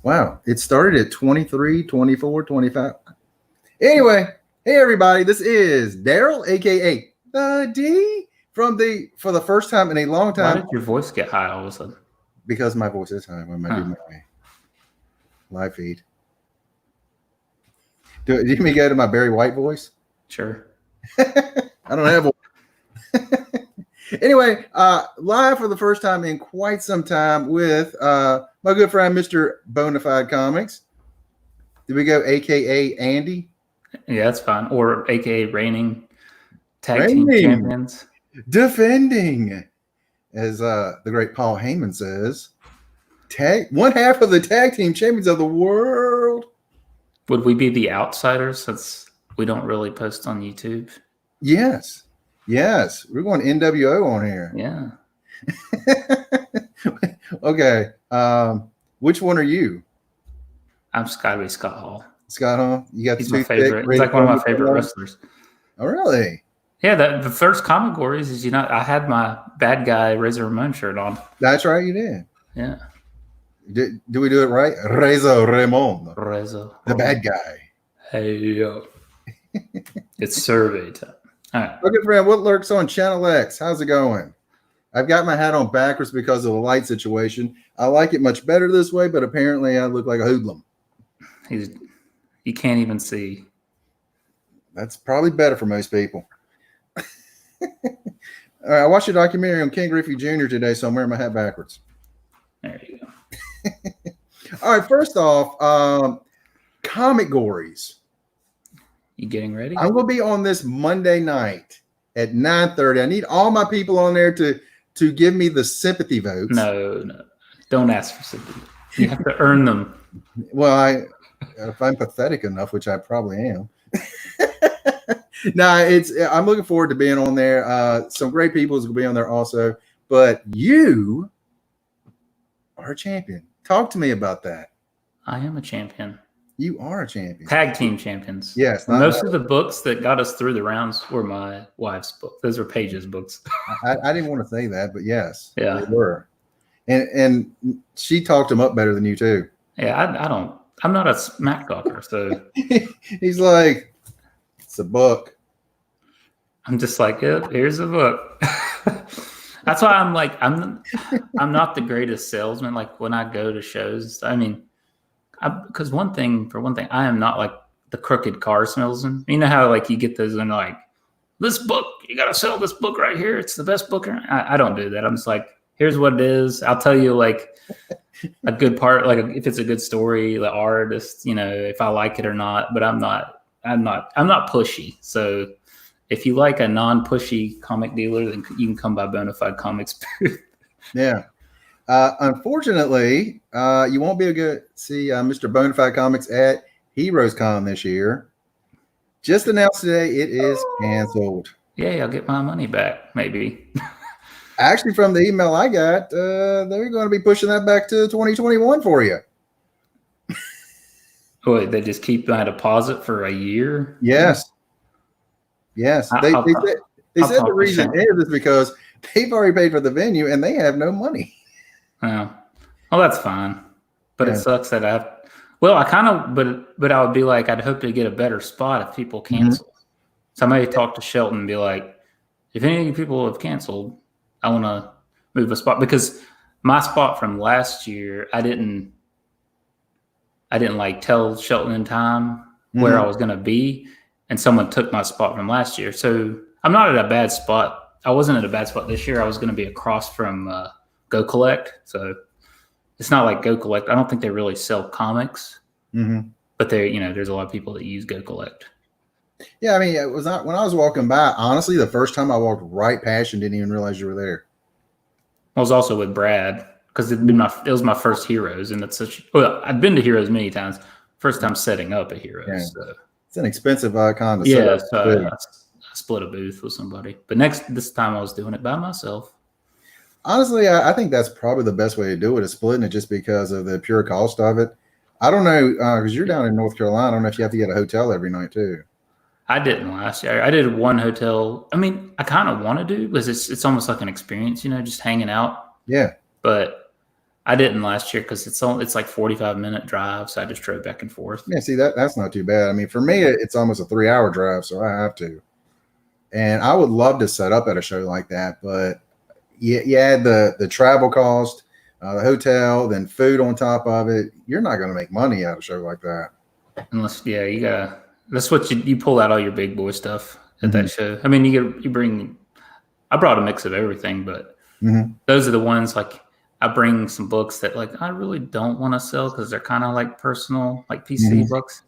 Wow. It started at 23, 24, 25. Anyway, hey everybody, this is Daryl, aka the D, for the first time in a long Why time. did your voice get high all of a sudden? Because my voice is high when I do my live feed. Do you mean go to my Barry White voice? Sure. I don't have one. Anyway, live for the first time in quite some time with my good friend, Mr. Bonafide Comics. Did we go AKA Andy? Yeah, that's fine. Or AKA reigning tag team champions. Defending, as the great Paul Heyman says, one half of the tag team champions of the world. Would we be the outsiders since we don't really post on YouTube? Yes. We're going NWO on here. Yeah. Okay. Which one are you? I'm Scott Hall. Scott Hall? You got He's my favorite. He's like one of my favorite wrestlers. Oh, really? Yeah, the first comic glories is, I had my bad guy Razor Ramon shirt on. That's right, you did. Yeah. Do we do it right? Razor Ramon. The bad guy. Hey, yo. It's survey time. All right. Okay, friend, what lurks on Channel X? How's it going? I've got my hat on backwards because of the light situation. I like it much better this way, but apparently I look like a hoodlum. You can't even see. That's probably better for most people. All right, I watched a documentary on King Griffey Jr. today, so I'm wearing my hat backwards. There you go. All right, first off, comic gories. You getting ready? I'm going to be on this Monday night at 9:30. I need all my people on there to give me the sympathy votes. No. Don't ask for sympathy. You have to earn them. Well, if I'm pathetic enough, which I probably am. No, I'm looking forward to being on there. Some great people is going to be on there also. But you are a champion. Talk to me about that. I am a champion. You are a champion. Tag team champions. Yes. Most of the books that got us through the rounds were my wife's book. Those were Paige's books. I didn't want to say that, but yes. Yeah. They were. And she talked them up better than you too. Yeah, I'm not a smack talker, so he's like, it's a book. I'm just like, yeah, here's a book. That's why I'm like, I'm not the greatest salesman. Like when I go to shows, I mean, because one thing, I am not like the crooked car salesman. You know how like you get those and like, this book, you got to sell this book right here. It's the best book. I don't do that. I'm just like, here's what it is. I'll tell you like a good part, like if it's a good story, the artist, if I like it or not. But I'm not pushy. So if you like a non-pushy comic dealer, then you can come by Bonafide Comics. Yeah. Unfortunately, you won't be able to see Mr. Bonafide Comics at Heroes Con this year. Just announced today, it is canceled. Yeah, I'll get my money back, maybe. Actually, from the email I got, they're going to be pushing that back to 2021 for you. Wait, they just keep my deposit for a year? Yes. They said the reason is because they've already paid for the venue and they have no money. Oh, well, that's fine. But It sucks that but I would be like, I'd hope to get a better spot if people cancel. Mm-hmm. So I may talk to Shelton and be like, if any people have canceled, I want to move a spot, because my spot from last year, I didn't like tell Shelton in time where I was going to be, and someone took my spot from last year. So I'm not at a bad spot. I wasn't at a bad spot this year. I was going to be across from Go Collect. So it's not like Go Collect. I don't think they really sell comics, but there's a lot of people that use Go Collect. Yeah, I mean, it was not when I was walking by. Honestly, the first time I walked right past you, didn't even realize you were there. I was also with Brad because it was my first Heroes, and I've been to Heroes many times. First time setting up at Heroes. Yeah. So. It's an expensive con to set up. I split a booth with somebody, but this time I was doing it by myself. Honestly, I think that's probably the best way to do it, is splitting it, just because of the pure cost of it. I don't know, because you're down in North Carolina. I don't know if you have to get a hotel every night too. I didn't last year. I did one hotel. I mean, I kind of want to do, because it's almost like an experience, just hanging out. Yeah. But I didn't last year because it's like 45-minute drive, so I just drove back and forth. Yeah, see that's not too bad. I mean, for me, it's almost a 3-hour drive, so I have to. And I would love to set up at a show like that, but you add the travel cost, the hotel, then food on top of it. You're not going to make money out of a show like that. Unless, yeah, you got. That's what you pull out all your big boy stuff at that show. I mean, you bring. I brought a mix of everything, but those are the ones like I bring some books that like I really don't want to sell because they're kind of like personal, like PC books.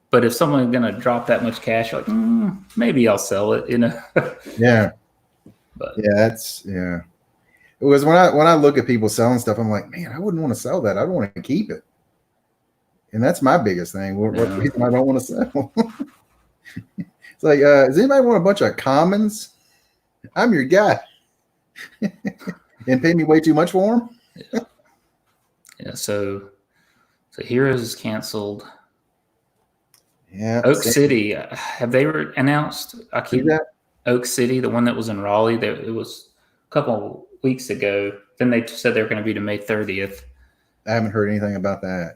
But if someone's gonna drop that much cash, you're like maybe I'll sell it, you know. Yeah, but yeah, It was when I look at people selling stuff, I'm like, man, I wouldn't want to sell that. I don't want to keep it, and that's my biggest thing. What reason I don't want to sell? It's like, does anybody want a bunch of commons? I'm your guy, and pay me way too much for them. Yeah. So Heroes is canceled. Yeah. Oak City, have they announced? Oak City, the one that was in Raleigh. It was a couple weeks ago. Then they said they were going to be to May 30th. I haven't heard anything about that.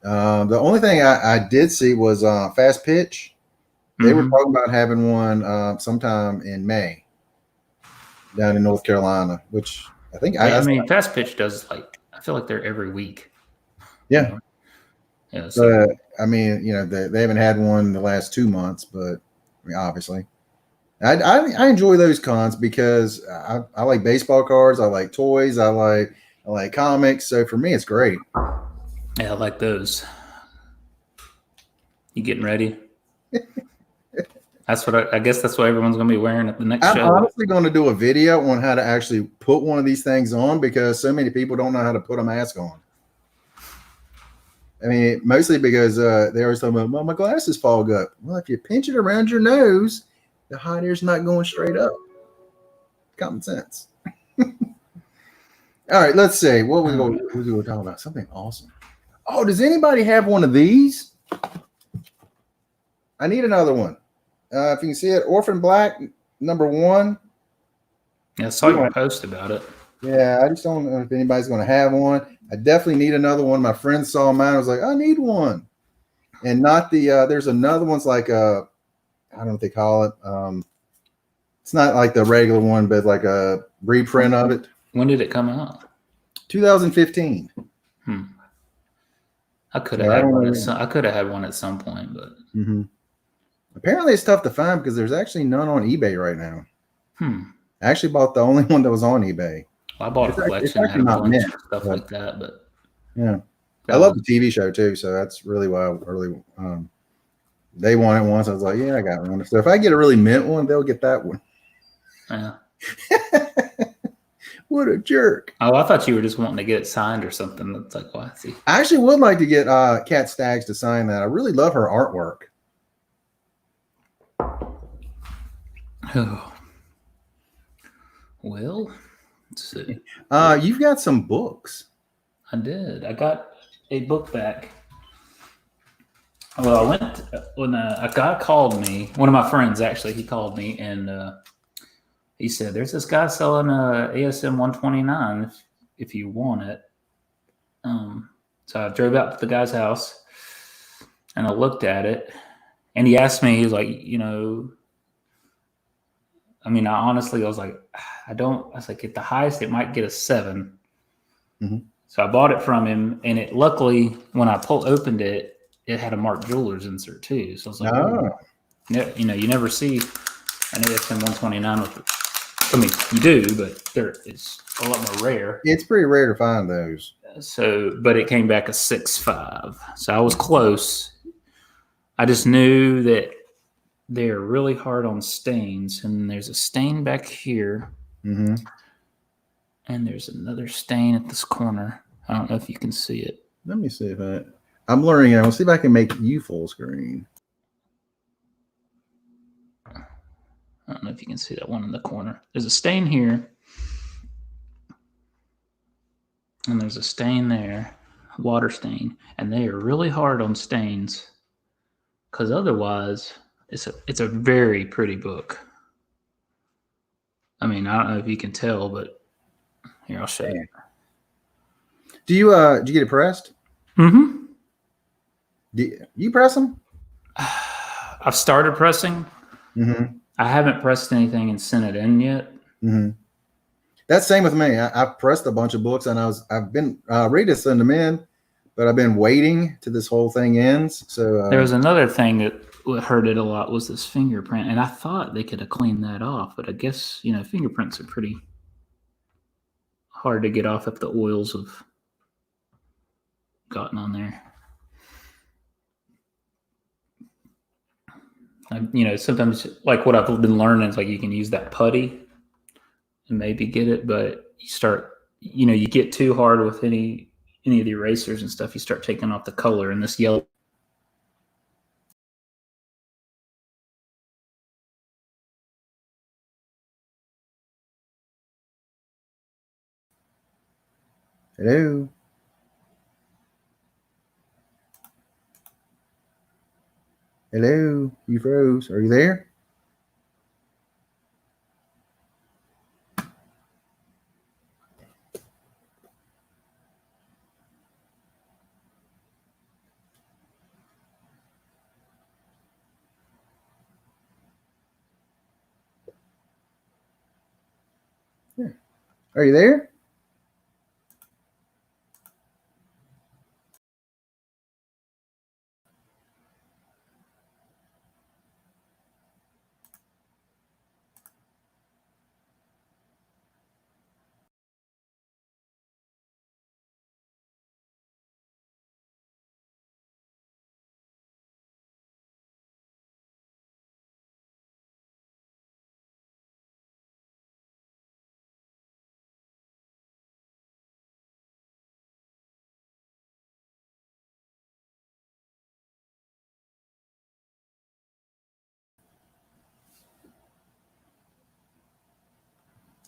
The only thing I did see was Fast Pitch. They were talking about having one sometime in May down in North Carolina, which I think I mean, Fast Pitch does I feel like they're every week. Yeah. You know? Yeah. So, I mean, they haven't had one in the last 2 months, but I mean, obviously, I enjoy those cons because I like baseball cards, I like toys, I like comics. So for me, it's great. Yeah, I like those. You getting ready? That's what I guess that's what everyone's going to be wearing at the next show. I'm honestly going to do a video on how to actually put one of these things on because so many people don't know how to put a mask on. I mean, mostly because they always talk about, well, my glasses fog up. Well, if you pinch it around your nose, the hot air's not going straight up. Common sense. All right, let's see. What was we going to talk about? Something awesome. Oh, does anybody have one of these? I need another one. If you can see it, Orphan Black #1. Yeah, I saw your post about it. Yeah, I just don't know if anybody's going to have one. I definitely need another one. My friend saw mine. I was like, I need one. And not the, there's another one's like I don't know what they call it. It's not like the regular one, but like a reprint of it. When did it come out? 2015. I could have had one. I could have had one at some point, but apparently it's tough to find because there's actually none on eBay right now. I actually bought the only one that was on eBay. Well, I bought a collection, had a bunch of stuff like that, but yeah, I love the TV show too, so that's really why I really they wanted one. So I was like, yeah, I got one. So if I get a really mint one, they'll get that one. Yeah. What a jerk! Oh, I thought you were just wanting to get it signed or something. That's like, well, I see. I actually would like to get Kat Staggs to sign that. I really love her artwork. Oh. Well, let's see. You've got some books. I did. I got a book back. Well, I went when a guy called me. One of my friends, actually, he called me and he said, "There's this guy selling a ASM 129 if you want it." So I drove out to the guy's house and I looked at it, and he asked me, he was like, I mean, I was like, I was like, at the highest, it might get a 7. So I bought it from him, and it luckily, when I opened it, it had a Mark Jewelers insert too. So I was like, you never see an ASM 129 with it. I mean, you do, but it's a lot more rare. It's pretty rare to find those. So, but it came back a 6.5. So I was close. I just knew that they're really hard on stains, and there's a stain back here, and there's another stain at this corner. I don't know if you can see it. Let me see if I'm learning. I'll see if I can make you full screen. I don't know if you can see that one in the corner. There's a stain here, and there's a stain there, water stain, and they are really hard on stains, because otherwise, it's a very pretty book. I mean, I don't know if you can tell, but here, I'll show you. Do you get it pressed? Mm-hmm. Do you press them? I've started pressing. Mm-hmm. I haven't pressed anything and sent it in yet. Mm-hmm. That's same with me. I've pressed a bunch of books, and I've been ready to send them in, but I've been waiting till this whole thing ends. So There was another thing that hurt it a lot was this fingerprint, and I thought they could have cleaned that off, but I guess fingerprints are pretty hard to get off if the oils have gotten on there. Sometimes like what I've been learning is like you can use that putty and maybe get it, but you get too hard with any of the erasers and stuff, you start taking off the color, and this yellow. hello, hello, you froze. Are you there? Are you there?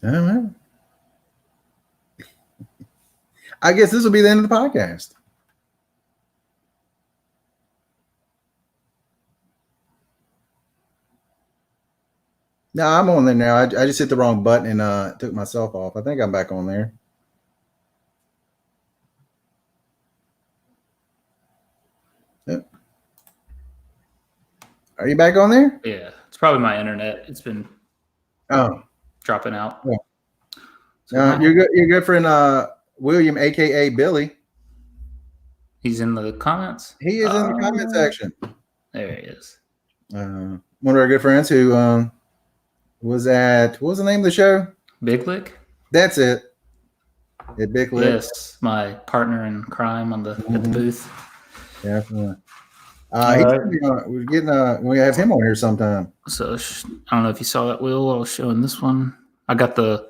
I don't know. I guess this will be the end of the podcast. No, I'm on there now. I just hit the wrong button and took myself off. I think I'm back on there. Yep. Are you back on there? Yeah, it's probably my internet. It's been dropping out. Yeah. So your good friend William, aka Billy. He's in the comments. He is in the comment section. There he is. One of our good friends who was at, what was the name of the show? Big Lick. That's it. At Big Lick. Yes, my partner in crime at the booth. Definitely. We're getting we have him on here sometime. So I don't know if you saw that, Will. I was showing this one. I got the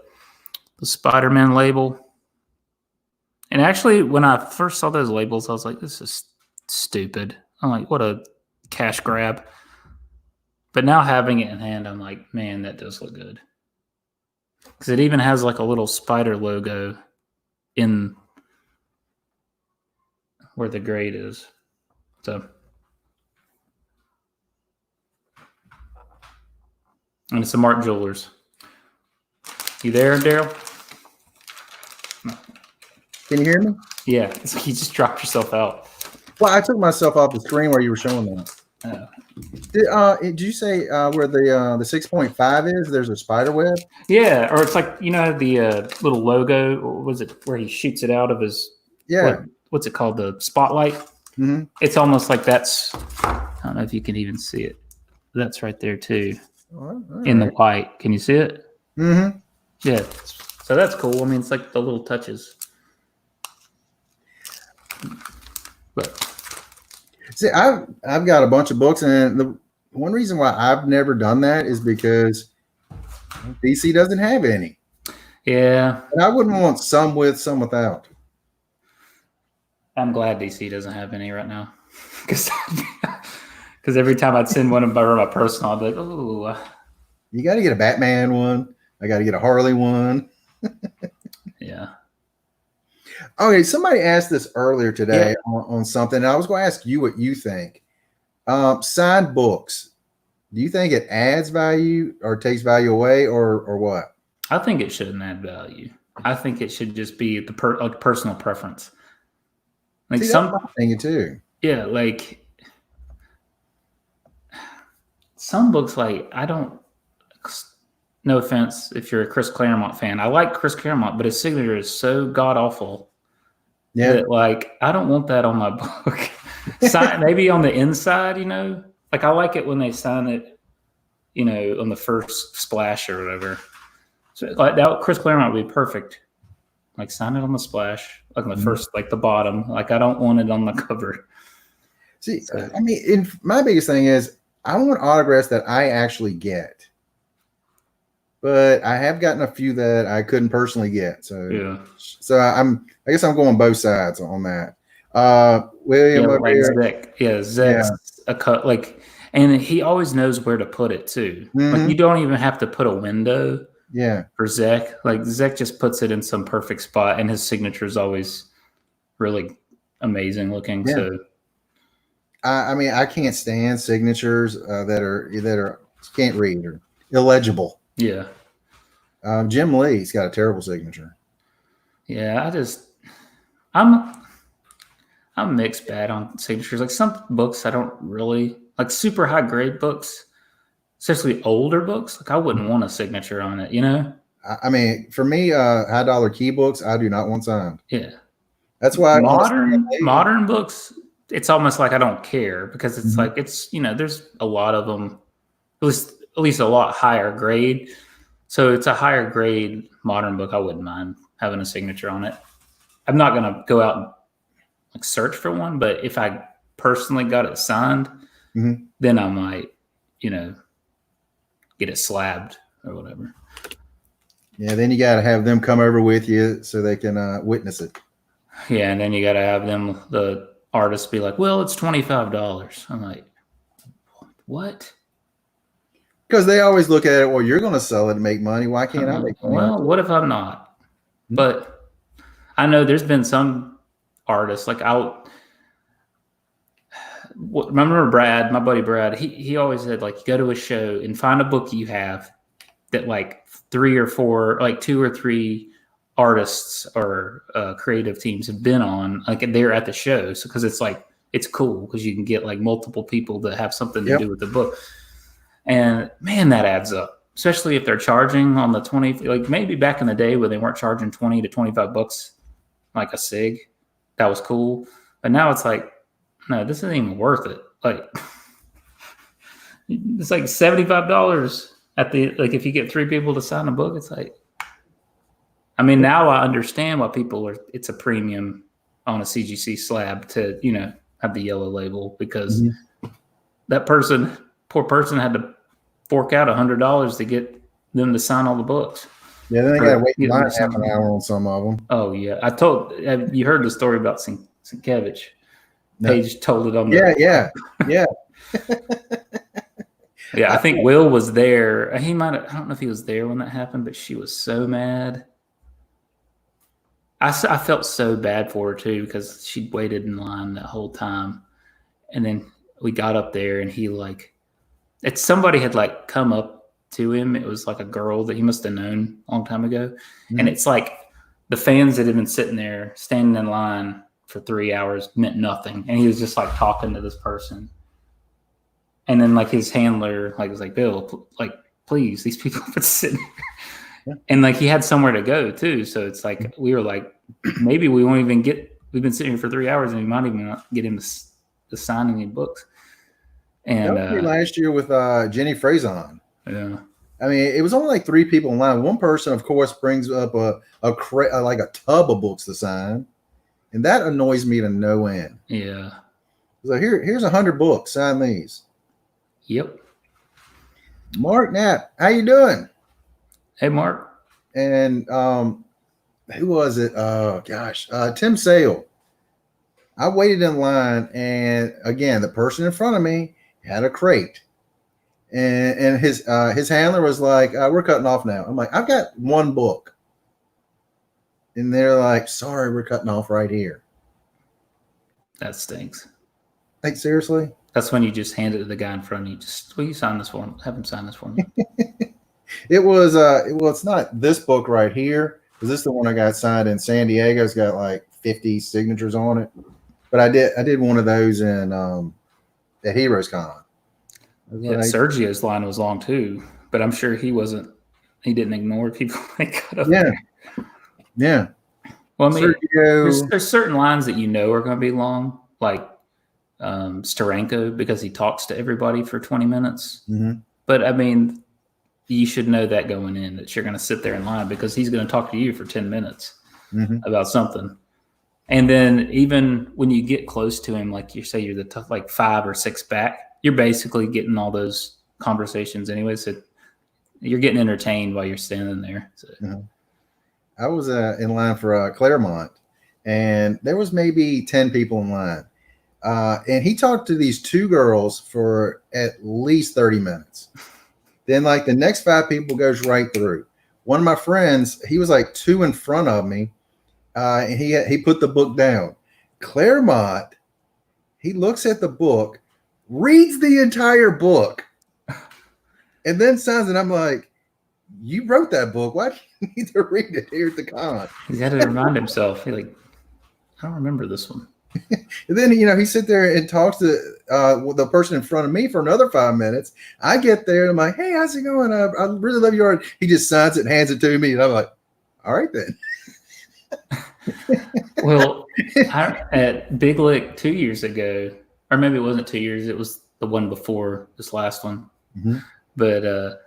Spider-Man label. And actually, when I first saw those labels, I was like, this is stupid. I'm like, what a cash grab. But now having it in hand, I'm like, man, that does look good. Because it even has like a little spider logo in where the grade is. So, and it's a Mark Jewelers. You there, Daryl? Can you hear me? Yeah, it's like you just dropped yourself out. Well, I took myself off the screen where you were showing that. Did you say where the 6.5 is? There's a spider web. Yeah, or it's like the little logo. Or was it where he shoots it out of his? Yeah. What's it called? The spotlight. Mm-hmm. It's almost like that's. I don't know if you can even see it. That's right there too, in the white. Can you see it? Mm-hmm. Yeah. So that's cool. I mean, it's like the little touches. But see, I've got a bunch of books, and the one reason why I've never done that is because DC doesn't have any. Yeah. And I wouldn't want some with, some without. I'm glad DC doesn't have any right now. Because every time I'd send one of my personal, I'd be like, oh. You got to get a Batman one. I got to get a Harley one. Yeah. Okay, somebody asked this earlier today on something, and I was going to ask you what you think. Signed books, do you think it adds value or takes value away or what? I think it shouldn't add value. I think it should just be the personal preference. Like See, that's my thing too. Yeah, like some books, like I don't. No offense if you're a Chris Claremont fan. I like Chris Claremont, but his signature is so god awful that like I don't want that on my book. Maybe on the inside, like I like it when they sign it, on the first splash or whatever. So like that, Chris Claremont would be perfect. Like sign it on the splash, like on the first, like the bottom. Like I don't want it on the cover. See, I mean, my biggest thing is I want autographs that I actually get. But I have gotten a few that I couldn't personally get. So I guess I'm going both sides on that. William over here. Zek's a cut, like, and he always knows where to put it too. Like you don't even have to put a window. Yeah. For Zek, like Zek just puts it in some perfect spot, and his signature is always really amazing looking. Yeah. So, I mean, I can't stand signatures that are can't read or illegible. Yeah. Jim Lee's got a terrible signature. Yeah, I'm mixed bad on signatures. Like some books I don't really like, super high grade books, especially older books. Like I wouldn't want a signature on it, I mean, for me, high dollar key books, I do not want signed. Yeah. That's why modern books, it's almost like I don't care because it's like there's a lot of them, at least a lot higher grade. So it's a higher grade modern book. I wouldn't mind having a signature on it. I'm not gonna go out and like search for one, but if I personally got it signed, then I might, get it slabbed or whatever. Yeah, then you got to have them come over with you so they can witness it. Yeah, and then you got to have the artist be like, well, it's $25. I'm like, what? Because they always look at it, well, you're going to sell it and make money. Why can't I make money? Well, what if I'm not? But I know there's been some artists, like remember Brad, my buddy Brad, he always said, like, you go to a show and find a book you have that like 3 or 4, like 2 or 3 artists or creative teams have been on, like they're at the show. So, because it's like, it's cool because you can get like multiple people that have something to do with the book. And man, that adds up, especially if they're charging on the 20, like maybe back in the day where they weren't charging 20 to 25 bucks, like a sig, that was cool. But now it's like, no, this isn't even worth it. Like it's like $75 like if you get 3 people to sign a book, it's like, I mean, now I understand why it's a premium on a CGC slab to, have the yellow label, because that poor person had to fork out $100 to get them to sign all the books. Yeah, then they got to wait in line half an hour on some of them. Oh yeah, have you heard the story about Sienkiewicz? No. Paige told it on yeah. Yeah, I think Will was there. He might have, I don't know if he was there when that happened, but she was so mad. I felt so bad for her too, because she waited in line that whole time. And then we got up there and somebody had like come up to him. It was like a girl that he must have known a long time ago. And it's like the fans that had been sitting there standing in line for 3 hours meant nothing. And he was just like talking to this person. And then like his handler was like, Bill, like, please, these people have been sitting here. Yeah. And like he had somewhere to go too. So it's like, we were like, maybe we won't even we've been sitting here for 3 hours and we might even not get him to sign any books. And that was last year with Jenny Frezon. Yeah. I mean, it was only like 3 people in line. One person, of course, brings up a tub of books to sign. And that annoys me to no end. Yeah. So here's 100 books. Sign these. Yep. Mark Knapp, how you doing? Hey, Mark. And who was it? Oh gosh, Tim Sale. I waited in line, and again, the person in front of me had a crate, and his handler was like, "We're cutting off now." I'm like, "I've got 1 book," and they're like, "Sorry, we're cutting off right here." That stinks. Like seriously? That's when you just hand it to the guy in front of you. Will you sign this for him? Have him sign this for me. It was well, it's not this book right here, Is this the one I got signed in San Diego? It's got like 50 signatures on it. But I did one of those in at Heroes Con. Yeah, Sergio's line was long too, but I'm sure he didn't ignore people that got up there. Yeah. Well, I mean, there's certain lines that are going to be long, like Steranko, because he talks to everybody for 20 minutes. Mm-hmm. But I mean, you should know that going in, that you're going to sit there in line because he's going to talk to you for 10 minutes about something. And then even when you get close to him, like you say, you're the tough, like 5 or 6 back, you're basically getting all those conversations anyway. So you're getting entertained while you're standing there. So. I was in line for Claremont, and there was maybe 10 people in line. And he talked to these 2 girls for at least 30 minutes. Then like the next 5 people goes right through. One of my friends, he was like 2 in front of me. And he put the book down. Claremont, he looks at the book, reads the entire book, and then signs it. I'm like, you wrote that book. Why do you need to read it here at the con? He's got to remind himself. He's like, I don't remember this one. And then, he sits there and talks to the person in front of me for another 5 minutes. I get there and I'm like, hey, how's it going? I really love your art. He just signs it and hands it to me. And I'm like, all right, then. Well, at Big Lick 2 years ago, or maybe it wasn't 2 years, it was the one before this last one. Mm-hmm. But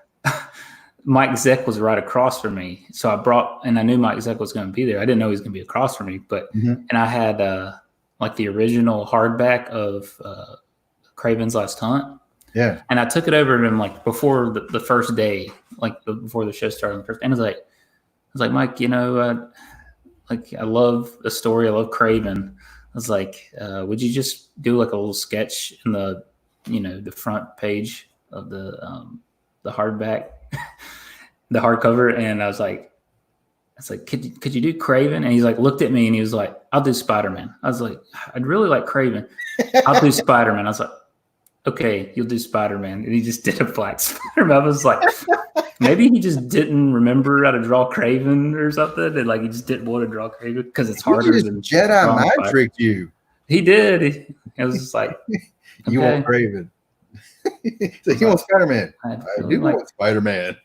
Mike Zeck was right across from me. So I knew Mike Zeck was going to be there. I didn't know he was going to be across from me, and I had like the original hardback of Craven's Last Hunt. Yeah. And I took it over to him like before the first day, like before the show started on the first day. And I was like, Mike, like I love the story. I love Craven. I was like, would you just do like a little sketch in the front page of the hardback, the hardcover? And I was like, could you do Craven? And he's like, looked at me and he was like, I'll do Spider-Man. I was like, I'd really like Craven. I'll do Spider-Man. I was like, okay, you'll do Spider-Man. And he just did a black Spider-Man. I was like, maybe he just didn't remember how to draw Craven or something. And like, he just didn't want to draw Craven because it's harder than Jedi mind tricked you. He did. It was just like, you want Craven. So you want Spider-Man. I do want Spider-Man.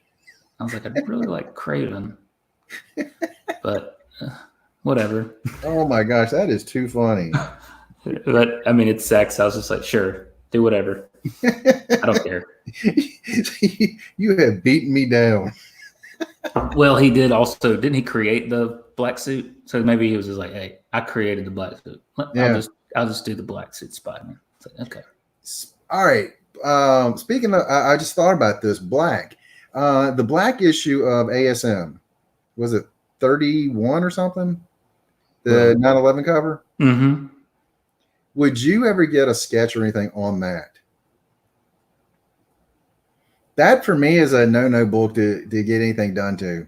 I was like, I'd really like Craven. But whatever. Oh my gosh, that is too funny. But I mean, it's sex. I was just like, sure, do whatever. I don't care. You have beaten me down. Well, he did also, didn't he create the black suit? So maybe he was just like, hey, I created the black suit. I'll just do the black suit Spider-Man. Like, okay. All right. Speaking of, I just thought about this black. The black issue of ASM, was it 31 or something? The 9/11 cover? Mm-hmm. Would you ever get a sketch or anything on that? That for me is a no book to get anything done to.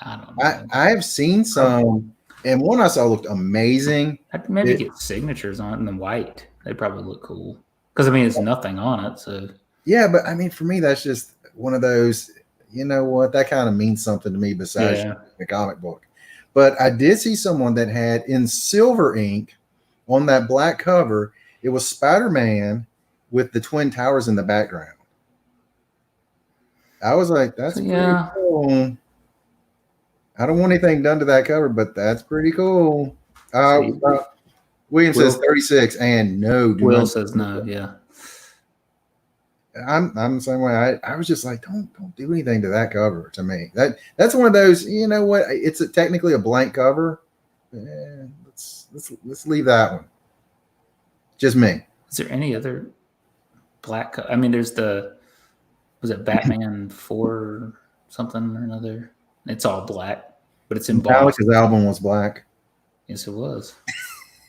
I don't know. I have seen some, and one I saw looked amazing. I'd maybe get signatures on it in the white. They probably look cool. Because, I mean, it's nothing on it. So yeah, but I mean, for me, that's just one of those, you know what, that kind of means something to me besides the comic book. But I did see someone that had in silver ink on that black cover, it was Spider-Man with the Twin Towers in the background. I was like, that's pretty cool. I don't want anything done to that cover, but that's pretty cool. William says 36, and no. Will says no, yeah. I'm the same way. I was just like, don't do anything to that cover. To me, that's one of those. You know what? It's technically a blank cover. Let's leave that one. Just me. Is there any other black? I mean, there's was it Batman 4 something or another? It's all black, but it's embossed. Metallica's album was black. Yes, it was.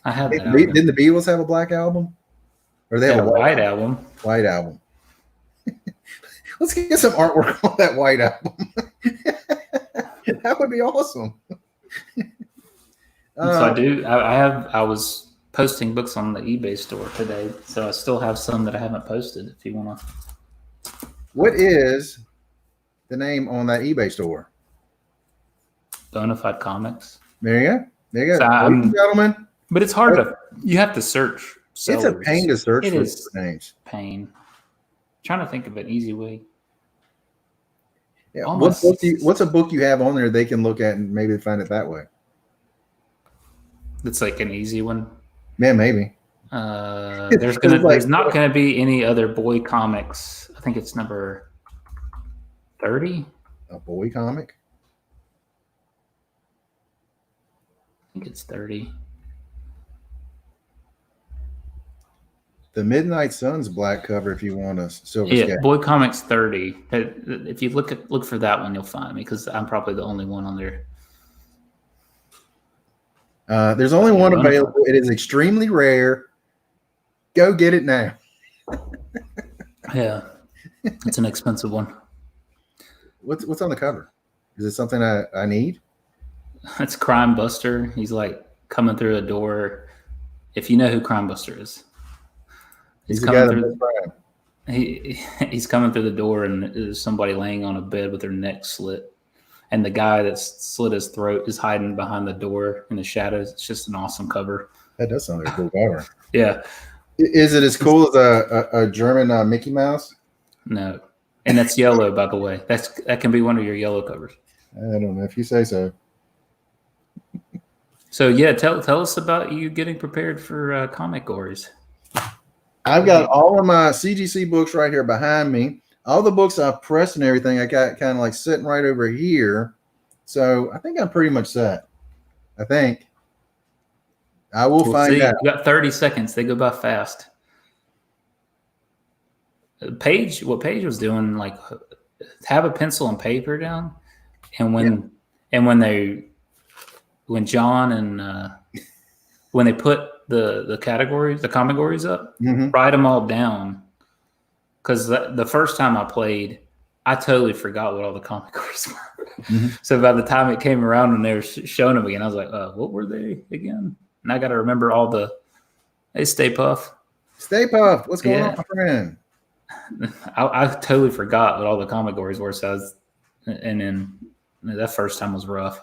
I have that. Didn't the Beatles have a black album? Or they have a white album? White album. Let's get some artwork on that white album. That would be awesome. So I was posting books on the eBay store today, so I still have some that I haven't posted if you want to. What is the name on that eBay store? Bonafide Comics. There you go. There you go. So Ladies and gentlemen, but it's hard to. You have to search. it's a pain to search for names. Pain. Trying to think of an easy way. Yeah. What's a book you have on there they can look at and maybe find it that way? It's like an easy one. Yeah, maybe. There's not gonna be any other boy comics. I think it's number 30. A boy comic? I think it's 30. The Midnight Sun's black cover if you want a silver Yeah, Boy Comics 30. If you look for that one, you'll find me because I'm probably the only one on there. There's only one available. It is extremely rare. Go get it now. Yeah, it's an expensive one. What's on the cover? Is it something I need? It's Crime Buster. He's like coming through a door. If you know who Crime Buster is. He's coming through. He's coming through the door, and there's somebody laying on a bed with their neck slit, and the guy that's slit his throat is hiding behind the door in the shadows. It's just an awesome cover. That does sound like a cool cover. Yeah. Is it as cool as a German Mickey Mouse? No, and that's yellow, by the way. That can be one of your yellow covers. I don't know if you say so. So yeah, tell us about you getting prepared for comic gories. I've got all of my CGC books right here behind me. All the books I've pressed and everything, I got kind of like sitting right over here. So I think I'm pretty much set. I think. I will find out. You got 30 seconds. They go by fast. What Paige was doing, like, have a pencil and paper down, and when John and when they put the categories, the comic gories up, write them all down. Because the first time I played, I totally forgot what all the comic gories were. So by the time it came around and they were showing them again, I was like, what were they again? And I got to remember all the, hey, Stay Puft. Stay Puft. What's going on, my friend? I totally forgot what all the comic gories were. So and then that first time was rough.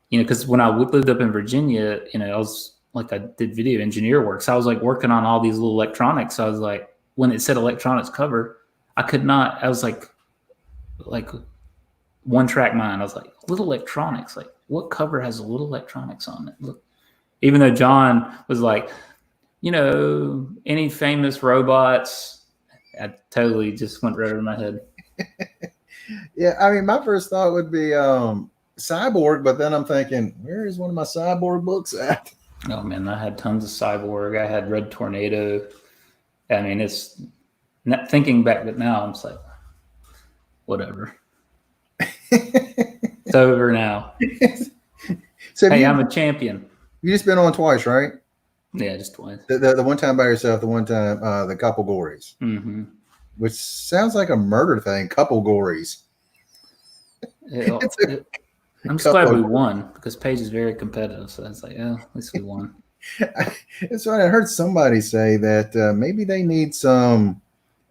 Because when I lived up in Virginia, I was like, I did video engineer work. So I was like working on all these little electronics. So I was like, when it said electronics cover, I was like one track mind. I was like, little electronics. Like, what cover has a little electronics on it? Look, even though John was like, any famous robots, I totally just went right over my head. Yeah. I mean, my first thought would be, Cyborg, but then I'm thinking, where is one of my Cyborg books at? Oh man, I had tons of Cyborg. I had Red Tornado. I mean, it's not thinking back, but now I'm just like, whatever. It's over now. So hey, I'm a champion. You just been on twice, right? Yeah, just twice. The one time by yourself, the one time the couple gories, which sounds like a murder thing. Couple gories. I'm just glad we won because Paige is very competitive. So it's like, at least we won. That's right. I heard somebody say that maybe they need some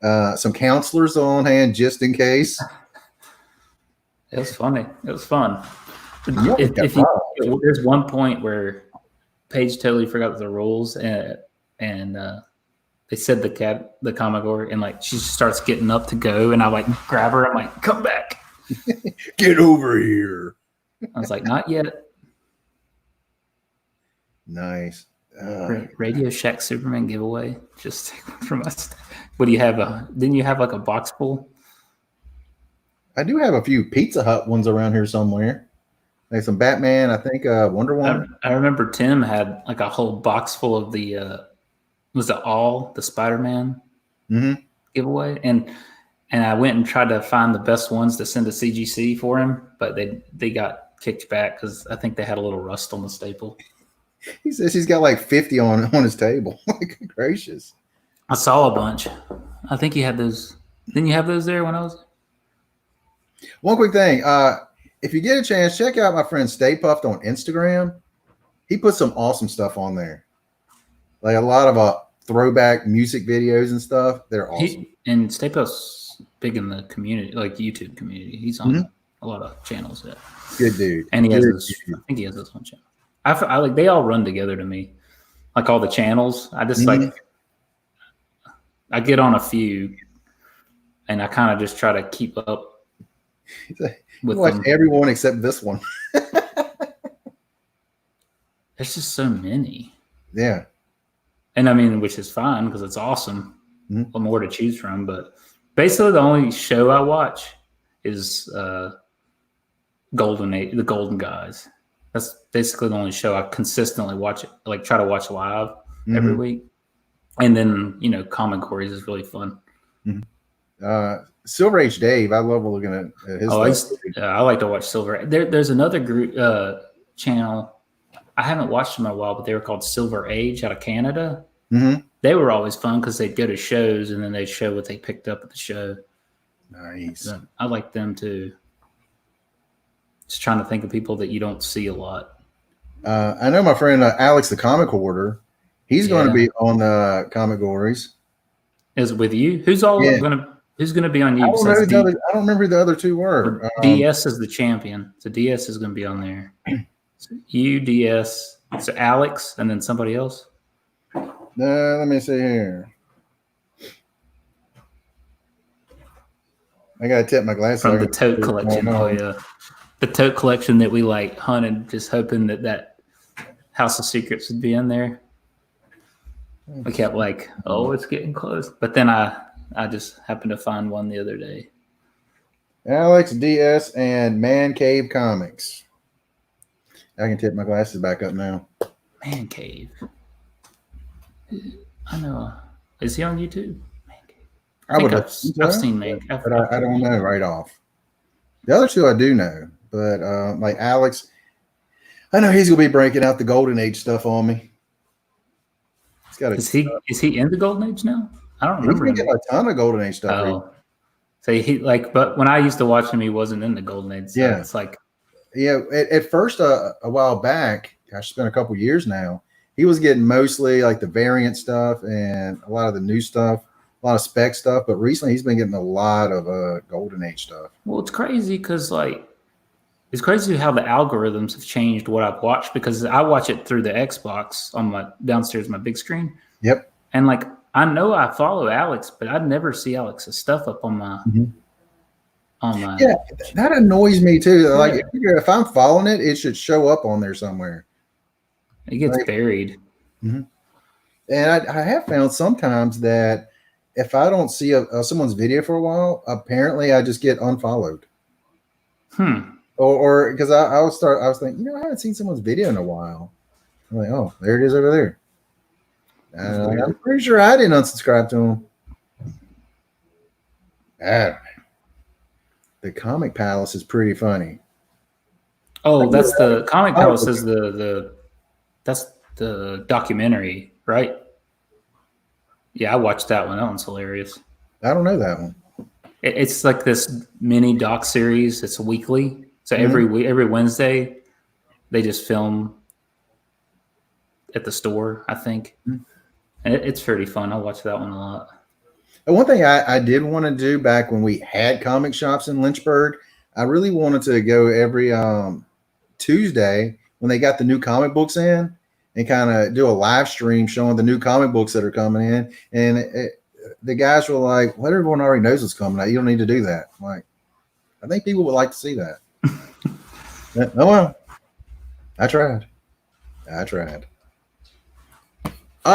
counselors on hand just in case. It was funny. It was fun. There's one point where Paige totally forgot the rules and they said the comic gory, and like she starts getting up to go, and I like grab her. I'm like, come back. Get over here. I was like, not yet. Nice. Radio Shack Superman giveaway. Just take one from us. What do you have? Didn't you have like a box full? I do have a few Pizza Hut ones around here somewhere. Like some Batman, I think Wonder Woman. I remember Tim had like a whole box full of the Spider-Man giveaway. And I went and tried to find the best ones to send to CGC for him, but they got kicked back because I think they had a little rust on the staple. He says he's got like 50 on his table. Like, gracious. I saw a bunch. I think you had those. Didn't you have those there when I was? One quick thing. If you get a chance, check out my friend Stay Puft on Instagram. He puts some awesome stuff on there. Like a lot of throwback music videos and stuff. They're awesome. And Stay Puft's big in the community, like YouTube community. He's on a lot of channels. Yeah, Good dude. and he has Good his. dude. I think he has his own channel. I like they all run together to me, like all the channels. I just Mhm. like I get on a few, and I kind of just try to keep up You with watch them. everyone except this one. There's just so many, Yeah. and I mean, which is fine because it's awesome. Mhm. More to choose from, but basically the only show I watch is the Golden Guys. That's basically the only show I consistently watch. Like try to watch live every Mhm. week, and then Common Coreys is really fun. Silver Age Dave, I love looking at his Oh, stuff. I like to watch Silver. There's another group channel. I haven't watched them in a while, but they were called Silver Age out of Canada. Mhm. They were always fun because they'd go to shows and then they'd show what they picked up at the show. Nice. I like them too. Just trying to think of people that you don't see a lot. I know my friend Alex, the comic hoarder. He's going to be on Comic Gories. Is it with you? Who's gonna be on you I don't know besides who the other. I don't remember who the other two were. DS is the champion. So DS is gonna be on there. So you, DS, so Alex, and then somebody else. Let me see here. I gotta tip my glasses From the tote collection. Oh yeah. The tote collection that we like hunted, just hoping that House of Secrets would be in there. We kept like, oh, it's getting close. But then I just happened to find one the other day. Alex, DS, and Man Cave Comics. I can tip my glasses back up now. Man Cave. I know. Is he on YouTube? Man Cave. I think I've seen Man Cave. But I don't know right off. The other two I do know, but like Alex, I know he's gonna be breaking out the Golden Age stuff on me. He's got is he in the Golden Age now? I don't remember. He's been getting a ton of Golden Age stuff. Oh, so but when I used to watch him, he wasn't in the Golden Age. So yeah, it's like, yeah. At first, a while back, gosh, it's been a couple years now. He was getting mostly like the variant stuff and a lot of the new stuff, a lot of spec stuff. But recently, he's been getting a lot of Golden Age stuff. Well, it's crazy because it's crazy how the algorithms have changed what I've watched because I watch it through the Xbox on my downstairs, my big screen. Yep. And like I know I follow Alex, but I'd never see Alex's stuff up on my Yeah, that annoys me too. Yeah. Like if I'm following it, it should show up on there somewhere. It gets buried. Mm-hmm. And I have found sometimes that if I don't see someone's video for a while, apparently I just get unfollowed. Or because I was thinking, I haven't seen someone's video in a while. I'm like, oh, there it is over there. I'm pretty sure I didn't unsubscribe to him. The Comic Palace is pretty funny. Oh, that's the Comic Palace is that's the documentary, right? Yeah, I watched that one. That one's hilarious. I don't know that one. It's like this mini doc series. It's weekly. So every Wednesday, they just film at the store, I think. Mm-hmm. And it's pretty fun. I watch that one a lot. And one thing I did want to do back when we had comic shops in Lynchburg, I really wanted to go every Tuesday when they got the new comic books in and kind of do a live stream showing the new comic books that are coming in. And the guys were like, well, everyone already knows what's coming out. You don't need to do that. I'm like, I think people would like to see that. Oh, well, I tried. I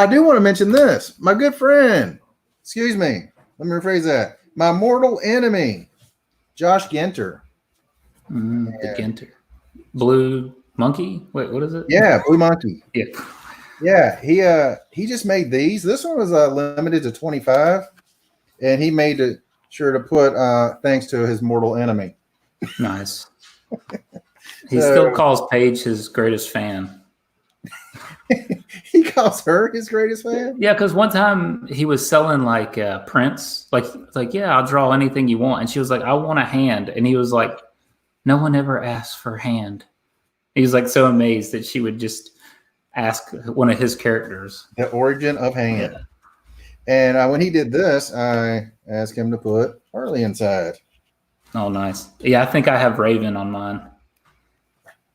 do want to mention this. My good friend, excuse me, let me rephrase that. My mortal enemy, Josh Ginter. The Ginter. Blue Monkey? Wait, what is it? Yeah, Blue Monkey. Yeah. Yeah, he just made these. This one was limited to 25, and he made sure to put thanks to his mortal enemy. Nice. He still calls Paige his greatest fan. He calls her his greatest fan? Yeah, because one time he was selling like prints. Like, yeah, I'll draw anything you want. And she was like, I want a hand. And he was like, no one ever asked for a hand. He was like so amazed that she would just ask one of his characters. The origin of hand. Yeah. And when he did this, I asked him to put Harley inside. Oh, nice. Yeah, I think I have Raven on mine.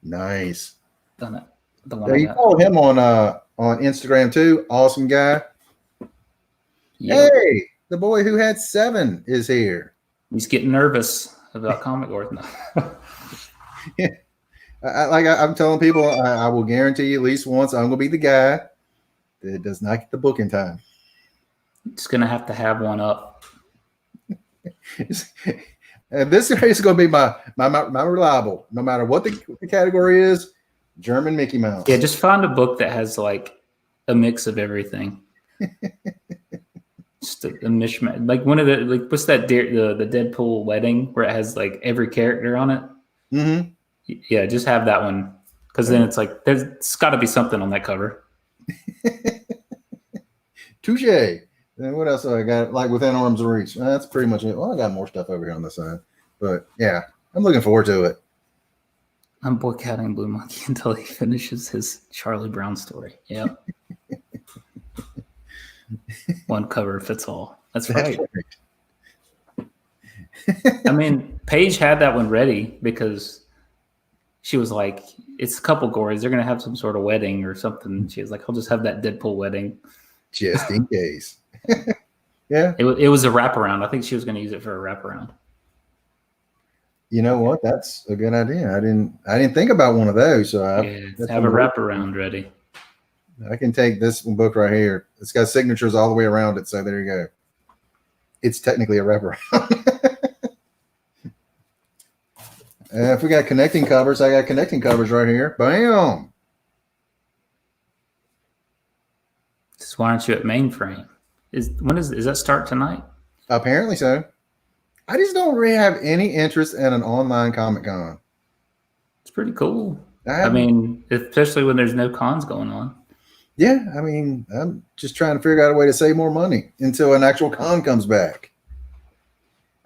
Nice. Done it. The one Yeah, I you got. follow him on Instagram too. Awesome guy. Yep. Hey, the boy who had 7 is here. He's getting nervous about Comic Wars now. I'm telling people, I will guarantee you at least once I'm going to be the guy that does not get the book in time. Just gonna have to have one up. This is going to be my reliable, no matter what the category is. German Mickey Mouse. Yeah, just find a book that has like a mix of everything. Just a mishmash. Like one of the like what's that the Deadpool wedding where it has like every character on it. Mm-hmm. Yeah, just have that one because then it's like there's got to be something on that cover. Touche. And what else have I got? Like within arm's reach. That's pretty much it. Well, I got more stuff over here on the side, but yeah, I'm looking forward to it. I'm boycotting Blue Monkey until he finishes his Charlie Brown story. Yeah. One cover fits all. That's right. I mean, Paige had that one ready because she was like, it's a couple gories. They're going to have some sort of wedding or something. She was like, I'll just have that Deadpool wedding. Just in case. Yeah. It was a wraparound. I think she was going to use it for a wraparound. You know what? That's a good idea. I didn't think about one of those. So have a wraparound ready. I can take this book right here. It's got signatures all the way around it. So there you go. It's technically a wraparound. If we got connecting covers, I got connecting covers right here. Bam. So why aren't you at Mainframe? Is that start tonight? Apparently so. I just don't really have any interest in an online Comic Con. It's pretty cool. I mean, especially when there's no cons going on. Yeah, I mean, I'm just trying to figure out a way to save more money until an actual con comes back.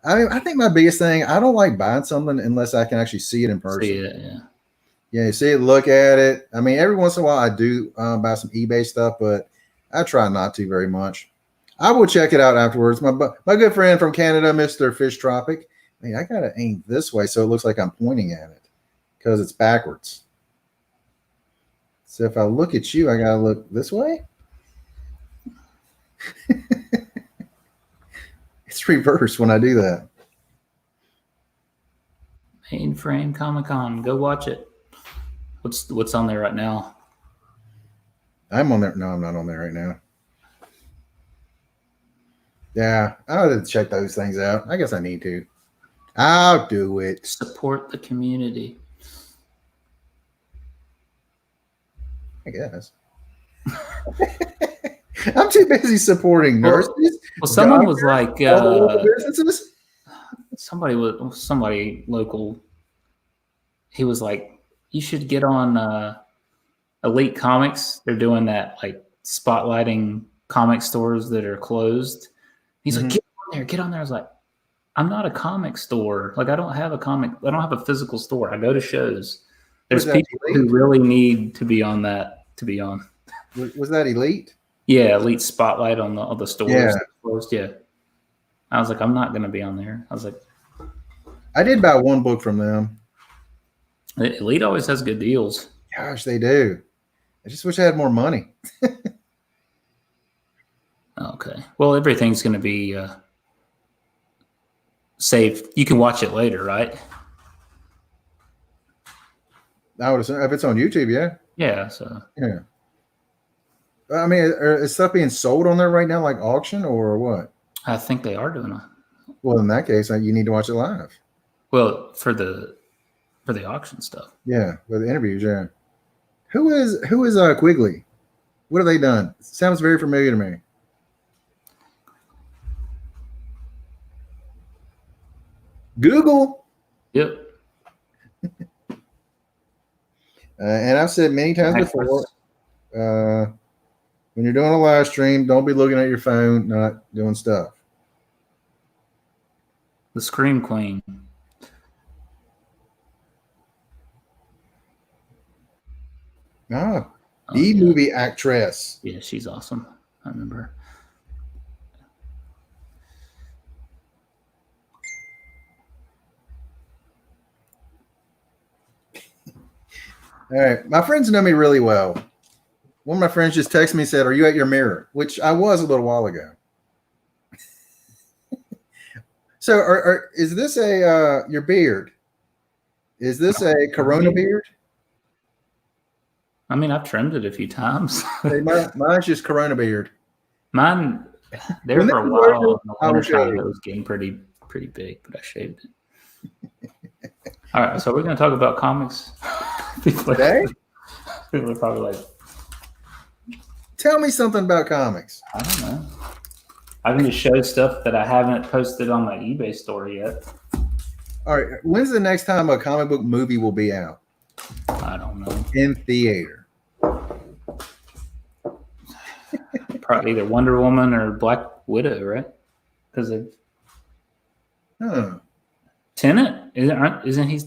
I mean, I think my biggest thing, I don't like buying something unless I can actually see it in person. See it, yeah. Yeah, you see it, look at it. I mean, every once in a while I do buy some eBay stuff, but I try not to very much. I will check it out afterwards. My good friend from Canada, Mr. Fish Tropic. I mean, I got to aim this way so it looks like I'm pointing at it because it's backwards. So if I look at you, I got to look this way. It's reversed when I do that. Mainframe Comic-Con. Go watch it. What's on there right now? I'm on there. No, I'm not on there right now. Yeah, I'll have to check those things out. I guess I need to. I'll do it. Support the community. I guess. I'm too busy supporting nurses. Well, someone was like, somebody local. He was like, you should get on Elite Comics. They're doing that, like spotlighting comic stores that are closed. He's like, get on there. I was like, I'm not a comic store. Like, I don't have a physical store. I go to shows. There's people who really need to be on that to be on. Was that Elite? Yeah, Elite Spotlight on the stores. Yeah. Closed. Yeah. I was like, I'm not going to be on there. I was like, I did buy one book from them. Elite always has good deals. Gosh, they do. I just wish I had more money. Okay. Well, everything's going to be saved. You can watch it later, right? I would assume if it's on YouTube, yeah. Yeah. So. Yeah. I mean, is stuff being sold on there right now, like auction or what? I think they are doing it. Well, in that case, you need to watch it live. Well, for the auction stuff. Yeah, for the interviews. Yeah. Who is Quigley? What have they done? Sounds very familiar to me. Google. Yep. And I've said many times before, when you're doing a live stream, don't be looking at your phone, not doing stuff. The Scream Queen. The movie actress. Yeah, she's awesome. I remember. All right. My friends know me really well. One of my friends just texted me and said, "Are you at your mirror?" Which I was a little while ago. So, is this a your beard? Is this a Corona beard? I mean, I've trimmed it a few times. Hey, mine's just Corona beard. Mine, there When for a this is while working, in the I will show wintertime, you. it was getting pretty big, but I shaved it. All right, so we're going to talk about comics. People are probably like, tell me something about comics. I don't know. I can just show stuff that I haven't posted on my eBay store yet. All right. When's the next time a comic book movie will be out? I don't know. In theater. Probably either Wonder Woman or Black Widow, right? Because of Tenet, isn't he?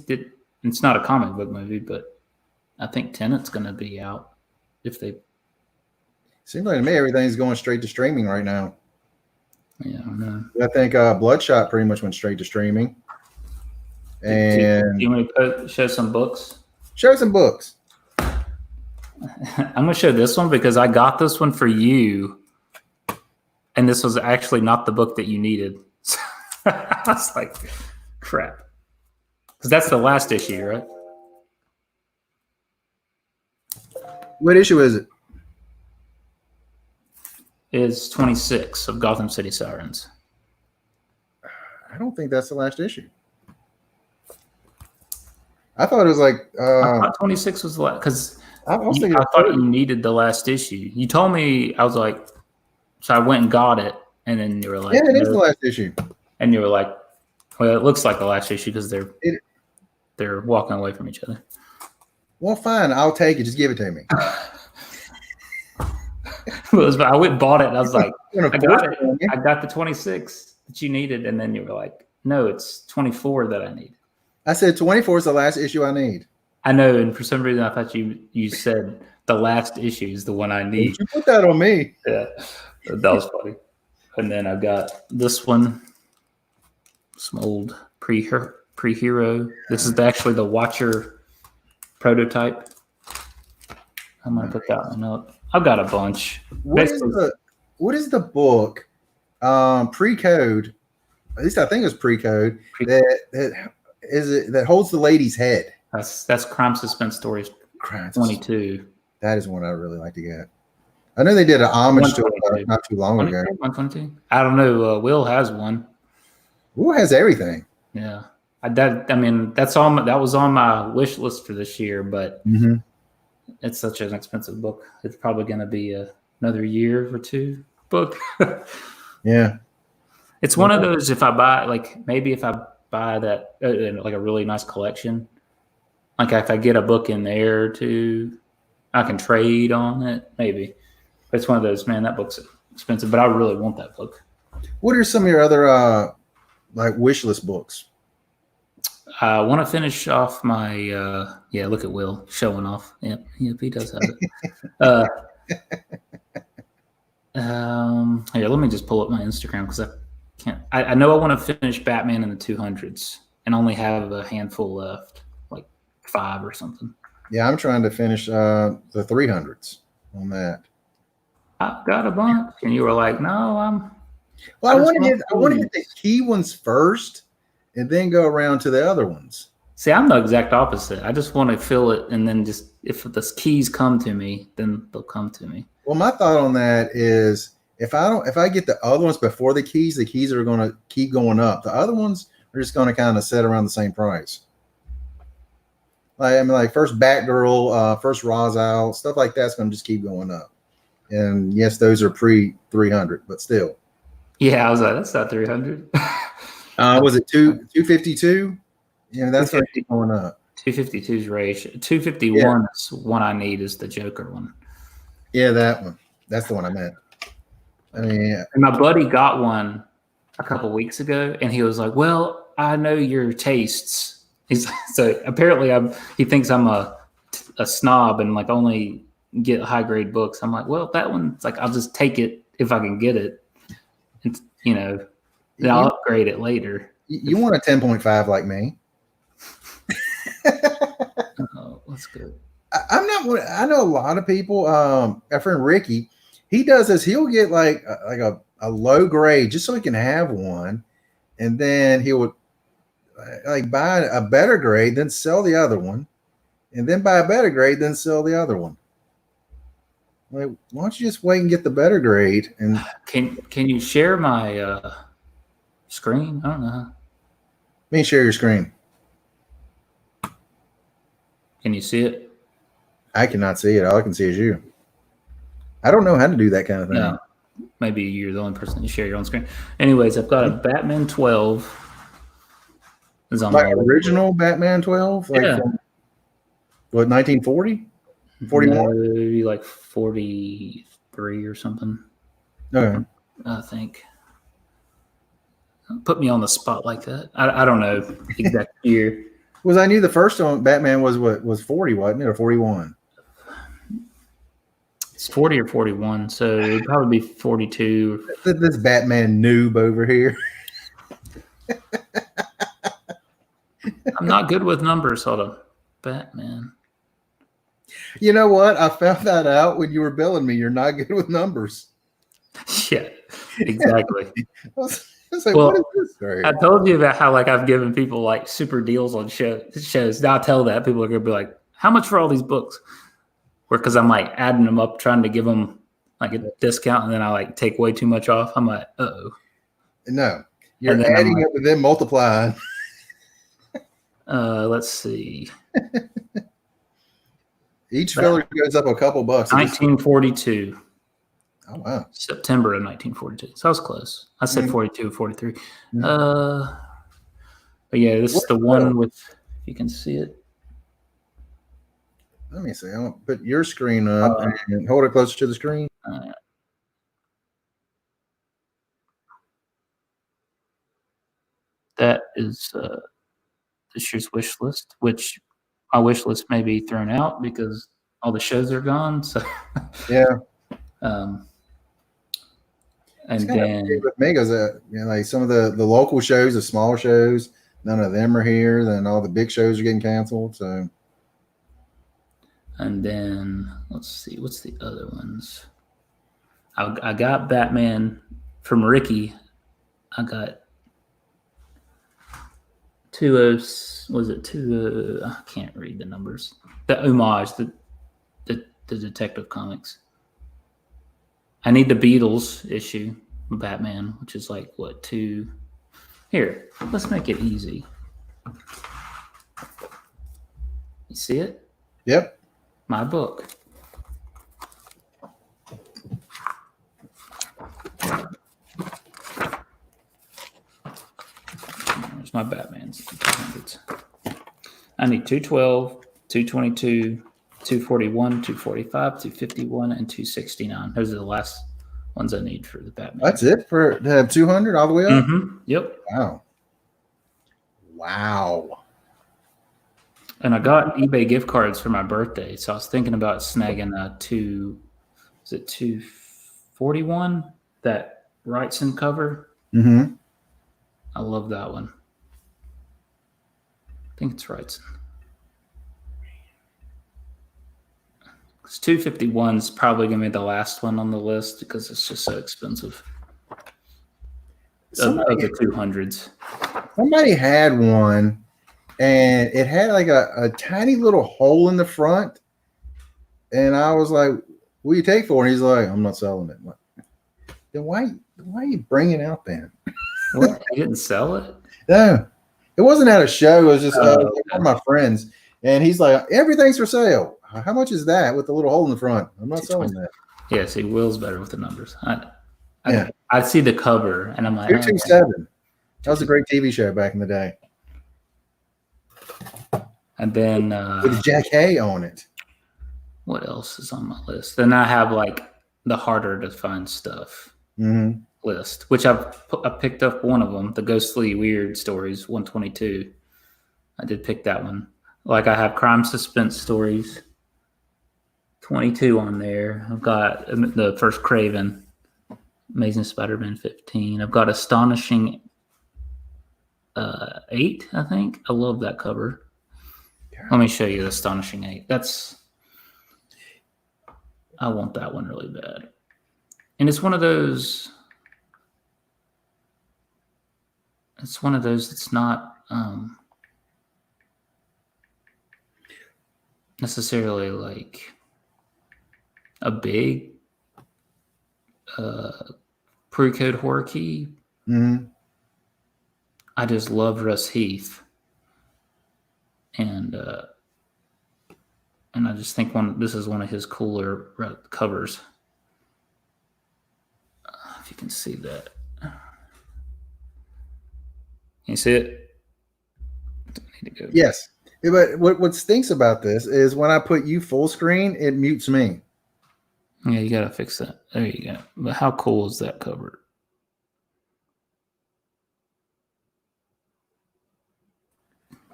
It's not a comic book movie, but I think Tenet's going to be out if they. Seems like to me everything's going straight to streaming right now. Yeah, I don't know. I think Bloodshot pretty much went straight to streaming. And do you want to show some books? Show some books. I'm going to show this one because I got this one for you, and this was actually not the book that you needed. I was like, crap. Because that's the last issue, right? What issue is it? Is 26 of Gotham City Sirens. I don't think that's the last issue. I thought it was like. I thought 26 was the last because I thought you needed the last issue. You told me, I was like, so I went and got it, and then you were like, yeah, it is the last issue. And you were like, well, it looks like the last issue because they're walking away from each other. Well, fine, I'll take it. Just give it to me. I went and bought it, and I was like, I got it. I got the 26 that you needed, and then you were like, no, it's 24 that I need. I said 24 is the last issue I need. I know, and for some reason I thought you said the last issue is the one I need. You put that on me. Yeah, that was funny. And then I got this one, some old pre-hero. This is actually the Watcher prototype. I'm gonna put that one up. I've got a bunch. What is the book? Pre-code. At least I think it's pre-code. That holds the lady's head. That's Crime Suspense Stories 22. That is one I really like to get. I know they did an homage to it not too long ago. 122. I don't know. Will has one. Will has everything. Yeah, that was on my wish list for this year, but it's such an expensive book. It's probably going to be another year or two book. Yeah, it's one of those. If I buy, if I buy that like a really nice collection, like if I get a book in there too, I can trade on it. Maybe it's one of those. Man, that book's expensive, but I really want that book. What are some of your other wish list books? I want to finish off my look at Will showing off. Yep, he does have it. Here, let me just pull up my Instagram because I can't. I know I want to finish Batman in the 200s and only have a handful left, like 5 or something. Yeah, I'm trying to finish the 300s on that. I've got a bunch, and you were like, "No, I'm." Well, I want to get the key ones first, and then go around to the other ones. See, I'm the exact opposite. I just want to fill it, and then just if the keys come to me, then they'll come to me. Well, my thought on that is if I get the other ones before the keys are going to keep going up. The other ones are just going to kind of sit around the same price. Like first Batgirl, first Ra's al, stuff like that's going to just keep going up. And yes, those are pre 300, but still. Yeah, I was like, that's not 300. Was it 252? Yeah, that's going to keep going up. 252 is Rage. 251 is one I need is the Joker one. Yeah, that one. That's the one I meant. I mean, and my buddy got one a couple weeks ago, and he was like, "Well, I know your tastes." So apparently, he thinks I'm a snob and only get high grade books. I'm like, well, that one's I'll just take it if I can get it. It's, then I'll upgrade it later. You want a 10.5 like me? Oh, that's good. I'm not. I know a lot of people. Our friend Ricky, he does this. He'll get like a low grade just so he can have one, and then he would like buy a better grade, then sell the other one, and then buy a better grade, then sell the other one. Like, why don't you just wait and get the better grade? And can you share my screen? I don't know. let me share your screen. Can you see it? I cannot see it. All I can see is you. I don't know how to do that kind of thing. No. Maybe you're the only person to share your own screen. Anyways, I've got a Batman 12. Is on Like my original Batman 12? Like yeah. from, what, 1940? 41? Maybe like 43 or something. Okay. I think. Put me on the spot like that. I don't know exact year. Was I knew the first one Batman was 40, wasn't it? Or 41? It's 40 or 41, so it'd probably be 42. This Batman noob over here. I'm not good with numbers. Hold on. Batman. You know what? I found that out when you were billing me. You're not good with numbers. Yeah, exactly. I was like, Well, what is this? Sorry. I told you about how like I've given people like super deals on shows. Now I tell that people are gonna be like, "How much for all these books?" Or because I'm like adding them up, trying to give them like a discount, and then I like take way too much off. I'm like, "Uh-oh." No, you're adding like, up and then multiplying. Let's see. Each filler goes up a couple bucks. 1942. Oh wow! September of 1942. So I was close. I said 42, 43. Mm-hmm. But yeah, this is the one with. If you can see it. Let me see. I'll put your screen up and hold it closer to the screen. That is this year's wish list, which my wish list may be thrown out because all the shows are gone. So yeah. And then with me goes like some of the local shows, the smaller shows, none of them are here. Then all the big shows are getting canceled. So. And then let's see, what's the other ones? I got Batman from Ricky. I got I can't read the numbers. The homage, the Detective Comics. I need the Beatles issue, Batman, which is like what, 2? Here, let's make it easy. You see it? Yep. My book. There's my Batman's. I need 212, 222, 241, 245, 251, and 269. Those are the last ones I need for the Batman. That's it for to have 200 all the way up? Mm-hmm. Yep. Wow. And I got eBay gift cards for my birthday, so I was thinking about snagging a 241, that Wrightson cover. Mm-hmm. I love that one. I think it's Wrightson. 251 is probably going to be the last one on the list because it's just so expensive. Of the 200s. Somebody had one, and it had like a tiny little hole in the front. And I was like, what do you take for it? And he's like, I'm not selling it. Like, then why are you bringing it out then? What? You didn't sell it? No. It wasn't at a show. It was just one of my friends. And he's like, everything's for sale. How much is that with the little hole in the front? I'm not selling that. Yeah, see, Will's better with the numbers. I see the cover, and I'm like, 227. That was a great TV show back in the day. And then with Jack Hay on it. What else is on my list? Then I have like the harder to find stuff list, which I picked up one of them, the Ghostly Weird Stories 122. I did pick that one. Like I have Crime Suspense Stories 22 on there. I've got the first Craven, Amazing Spider-Man 15. I've got Astonishing 8, I think. I love that cover. Let me show you the Astonishing 8. That's I want that one really bad. And it's one of those. It's one of those that's not necessarily like a big pre-code horror key. Mm-hmm. I just love Russ Heath, and I just think this is one of his cooler covers. If you can see that, can you see it? I need to go. Yes, but what stinks about this is when I put you full screen, it mutes me. Yeah, you gotta fix that. There you go. But how cool is that cover?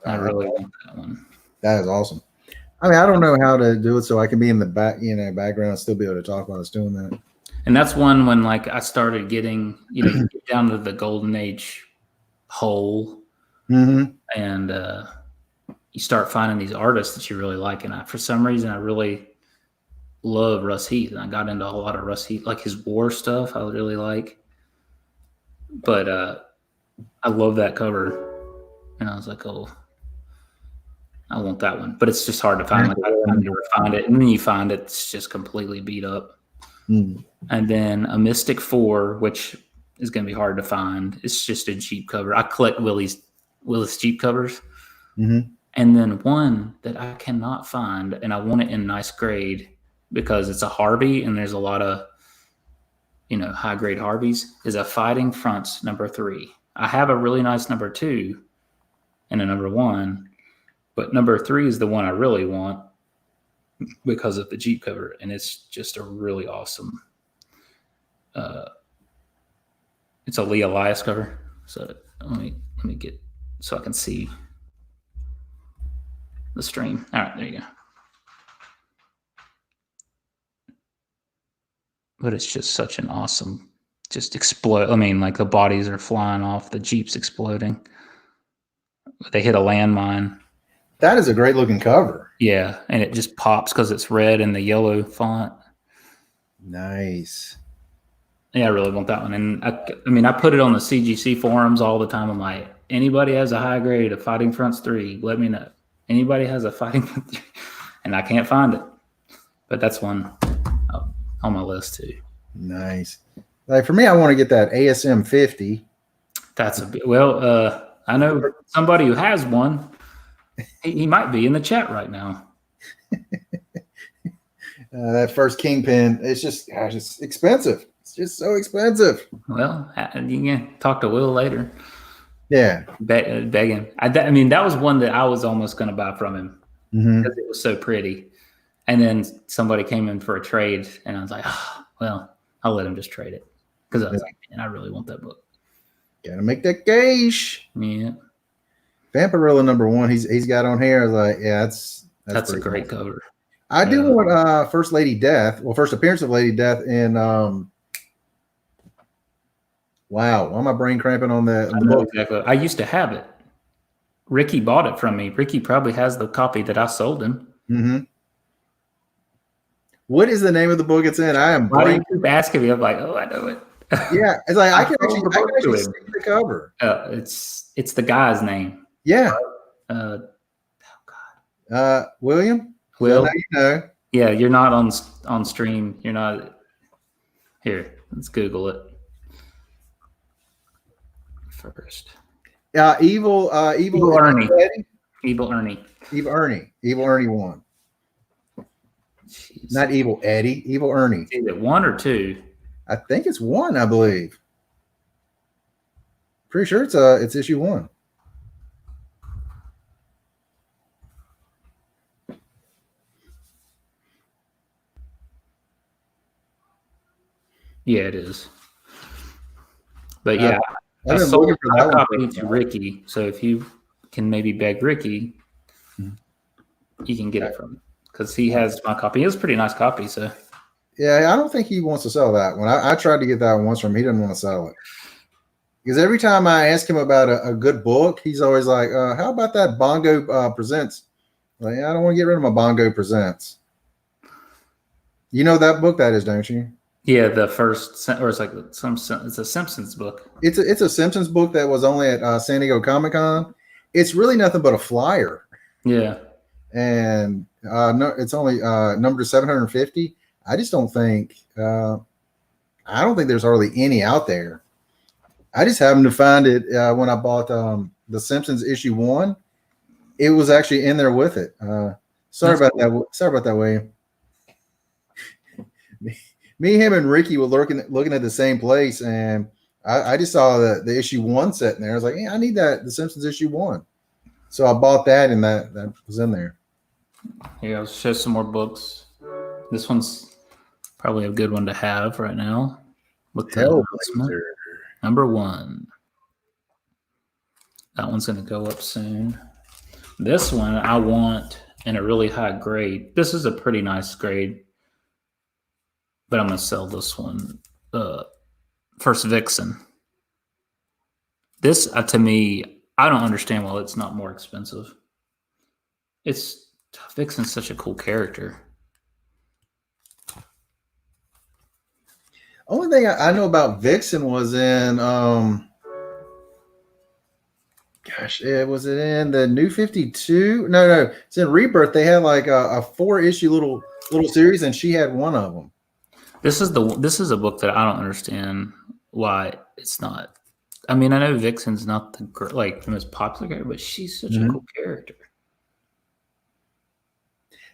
I really want that one. That is awesome. I mean, I don't know how to do it so I can be in the background and still be able to talk while I was doing that. And that's one when like I started getting, you get down to the golden age hole, mm-hmm. and you start finding these artists that you really like. And for some reason, I really love Russ Heath, and I got into a lot of Russ Heath, like his war stuff. I really like, but I love that cover, and I was like, oh, I want that one. But it's just hard to find. Like, I never find it, and then you find it, it's just completely beat up. Mm. And then a Mystic 4, which is going to be hard to find. It's just a Jeep cover. I collect Willis Jeep covers. Mm-hmm. And then one that I cannot find, and I want it in nice grade because it's a Harvey, and there's a lot of, high grade Harveys, is a Fighting Fronts number 3. I have a really nice number 2 and a number 1, but number 3 is the one I really want because of the Jeep cover, and it's just a really awesome. It's a Lee Elias cover. So let me get so I can see the stream. All right, there you go. But it's just such an awesome, just explode. I mean, like the bodies are flying off, the Jeep's exploding. They hit a landmine. That is a great looking cover. Yeah, and it just pops because it's red and the yellow font. Nice. Yeah, I really want that one. And I put it on the CGC forums all the time. I'm like, anybody has a high grade of Fighting Fronts 3, let me know. Anybody has a Fighting Fronts 3? And I can't find it. But that's one on my list too. Nice. Like for me, I want to get that ASM 50. That's a bit, I know somebody who has one. He might be in the chat right now. That first Kingpin, it's just expensive. It's just so expensive. Well, you can talk to Will later. Yeah. Begging. That was one that I was almost going to buy from him because it was so pretty. And then somebody came in for a trade, and I was like, I'll let him just trade it. Because I was like, man, I really want that book. Gotta make that cash. Yeah. Vampirilla number 1, he's got on here. I was like, yeah, that's a great cover. I do want First Lady Death. Well, first appearance of Lady Death in wow, why am I brain cramping on that? I know exactly. I used to have it. Ricky bought it from me. Ricky probably has the copy that I sold him. Mm-hmm. What is the name of the book it's in? I am. Why do you keep asking me? I'm like, I know it. Yeah, it's like I can actually see the cover. It's the guy's name. Yeah. Oh God. William. Will. You know. Yeah, you're not on stream. You're not here. Let's Google it first. Evil Ernie. Evil Ernie. Evil Ernie 1. Jeez. Not Evil Eddie. Evil Ernie. Is it 1 or 2? I think it's 1. I believe. Pretty sure it's issue 1. Yeah, it is. But yeah, I sold a copy to Ricky. So if you can maybe beg Ricky, you can get it from him because he has my copy. It was a pretty nice copy. So yeah, I don't think he wants to sell that one. I tried to get that one once from him. He didn't want to sell it because every time I ask him about a good book, he's always like, "How about that Bongo Presents?" Like, I don't want to get rid of my Bongo Presents. You know that book that is, don't you? Yeah, the first, or it's like it's a Simpsons book. It's a Simpsons book that was only at San Diego Comic Con. It's really nothing but a flyer, Yeah. and no, it's only number 750. I just don't think I don't think there's hardly any out there. I just happened to find it when I bought the Simpsons issue 1. It was actually in there with it. Sorry That's about cool. that. Sorry about that, William. Me, him, and Ricky were looking at the same place, and I just saw the issue 1 sitting there. I was like, hey, I need the Simpsons issue 1. So I bought that, and that was in there. Here, I'll show some more books. This one's probably a good one to have right now. With the announcement. Hellblazer. Number 1. That one's going to go up soon. This one I want in a really high grade. This is a pretty nice grade, but I'm going to sell this one. First Vixen. This, to me, I don't understand why it's not more expensive. Vixen's such a cool character. Only thing I know about Vixen was in was it in the New 52? No, it's in Rebirth. They had like a 4-issue little series, and she had one of them. This is a book that I don't understand why it's not. I mean, I know Vixen's not the most popular character, but she's such a cool character.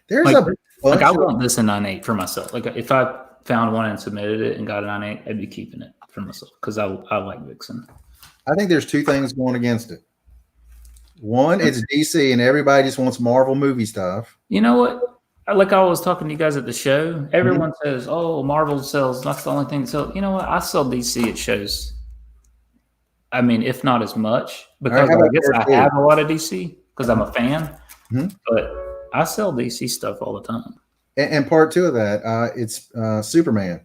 There's I want this in 9.8 for myself. Like if I found one and submitted it and got a 9.8, I'd be keeping it for myself because I like Vixen. I think there's 2 things going against it. One, it's DC, and everybody just wants Marvel movie stuff. You know what? Like I was talking to you guys at the show, everyone says, "Oh, Marvel sells. That's the only thing that sells." You know what? I sell DC at shows. I mean, if not as much, because I guess I have a lot of DC because I'm a fan. But I sell DC stuff all the time. And part 2 of that, it's Superman.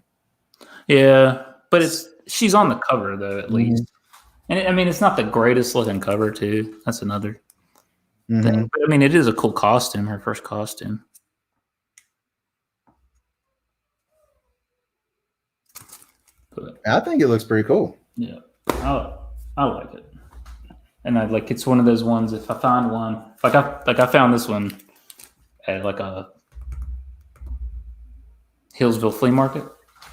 Yeah, but she's on the cover though, at least. And I mean, it's not the greatest looking cover too. That's another thing. But I mean, it is a cool costume. Her first costume. But, I think it looks pretty cool. Yeah, I like it. And it's one of those ones. If I find one, I found this one at like a Hillsville flea market.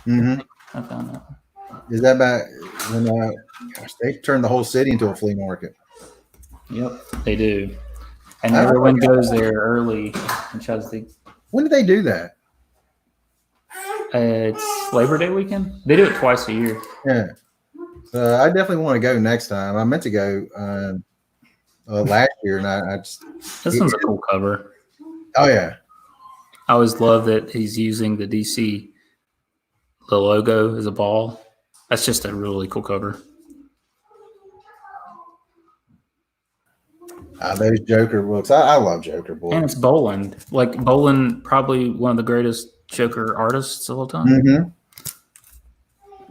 I found that one. Is that back when they turned the whole city into a flea market? Yep, they do. And everyone goes there early and tries to. When did they do that? It's Labor Day weekend. They do it twice a year. Yeah. So I definitely want to go next time. I meant to go last year, and I just. This one's a cool cover. Oh yeah. I always love that he's using the DC, the logo as a ball. That's just a really cool cover. Those Joker books. I love Joker books. And it's Boland. Like Boland, probably one of the greatest Joker artists of all time.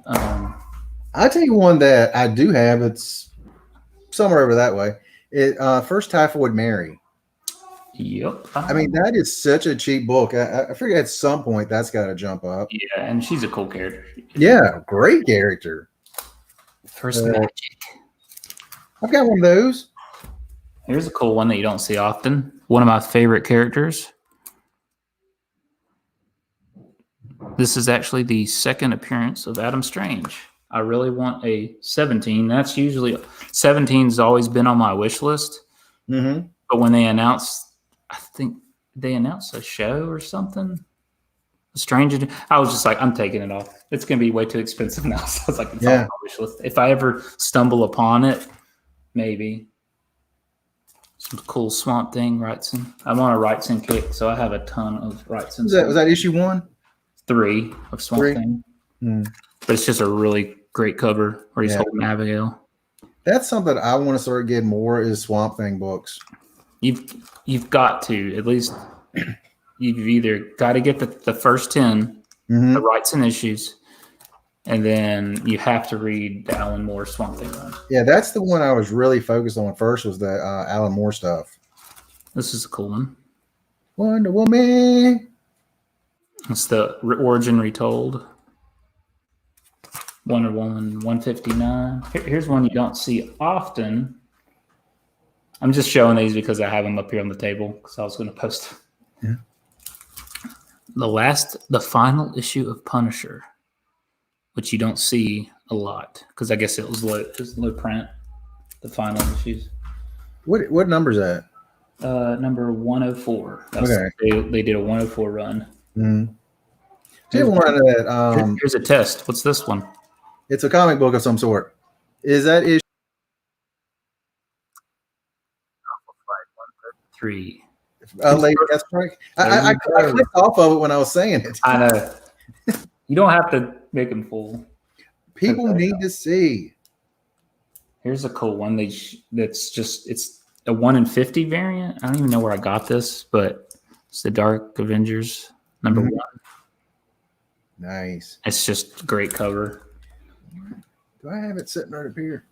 I'll tell you one that I do have. It's somewhere over that way. First Typhoid Mary. Yep. I mean, that is such a cheap book. I figure at some point that's got to jump up. Yeah, and she's a cool character. Yeah, great character. First Magic. I've got one of those. Here's a cool one that you don't see often. One of my favorite characters. This is actually the second appearance of Adam Strange. I really want a 17. That's usually 17's always been on my wish list. But when they announced, I think they announced a show or something. Stranger, I was just like, I'm taking it off. It's going to be way too expensive now. So I was like, it's on my wish list. If I ever stumble upon it, maybe. Some cool Swamp Thing Wrightson. I'm on a Wrightson kick, so I have a ton of Wrightson. Was that issue 1? 3 of Swamp Thing. But it's just a really great cover where he's holding Abigail. That's something I want to start getting more is Swamp Thing books. You've got to, at least you've either got to get the first 10, the Wrightson issues, and then you have to read the Alan Moore Swamp Thing run. Yeah, that's the one I was really focused on first was the Alan Moore stuff. This is a cool one. Wonder Woman. It's the origin retold. Wonder Woman 159. Here's one you don't see often. I'm just showing these because I have them up here on the table because I was going to post. Yeah. The final issue of Punisher, which you don't see a lot because I guess it was low print. The final issues. What number is that? Number 104. Okay. They did a 104 run. Mm-hmm. Here's a test. What's this one? It's a comic book of some sort. Is that issue 3? Lady Deathstrike? I clicked off of it when I was saying it. I know. You don't have to make them full. People need to see. Here's a cool one. It's a 1 in 50 variant. I don't even know where I got this, but it's the Dark Avengers number 1. Nice. It's just a great cover. Do I have it sitting right up here?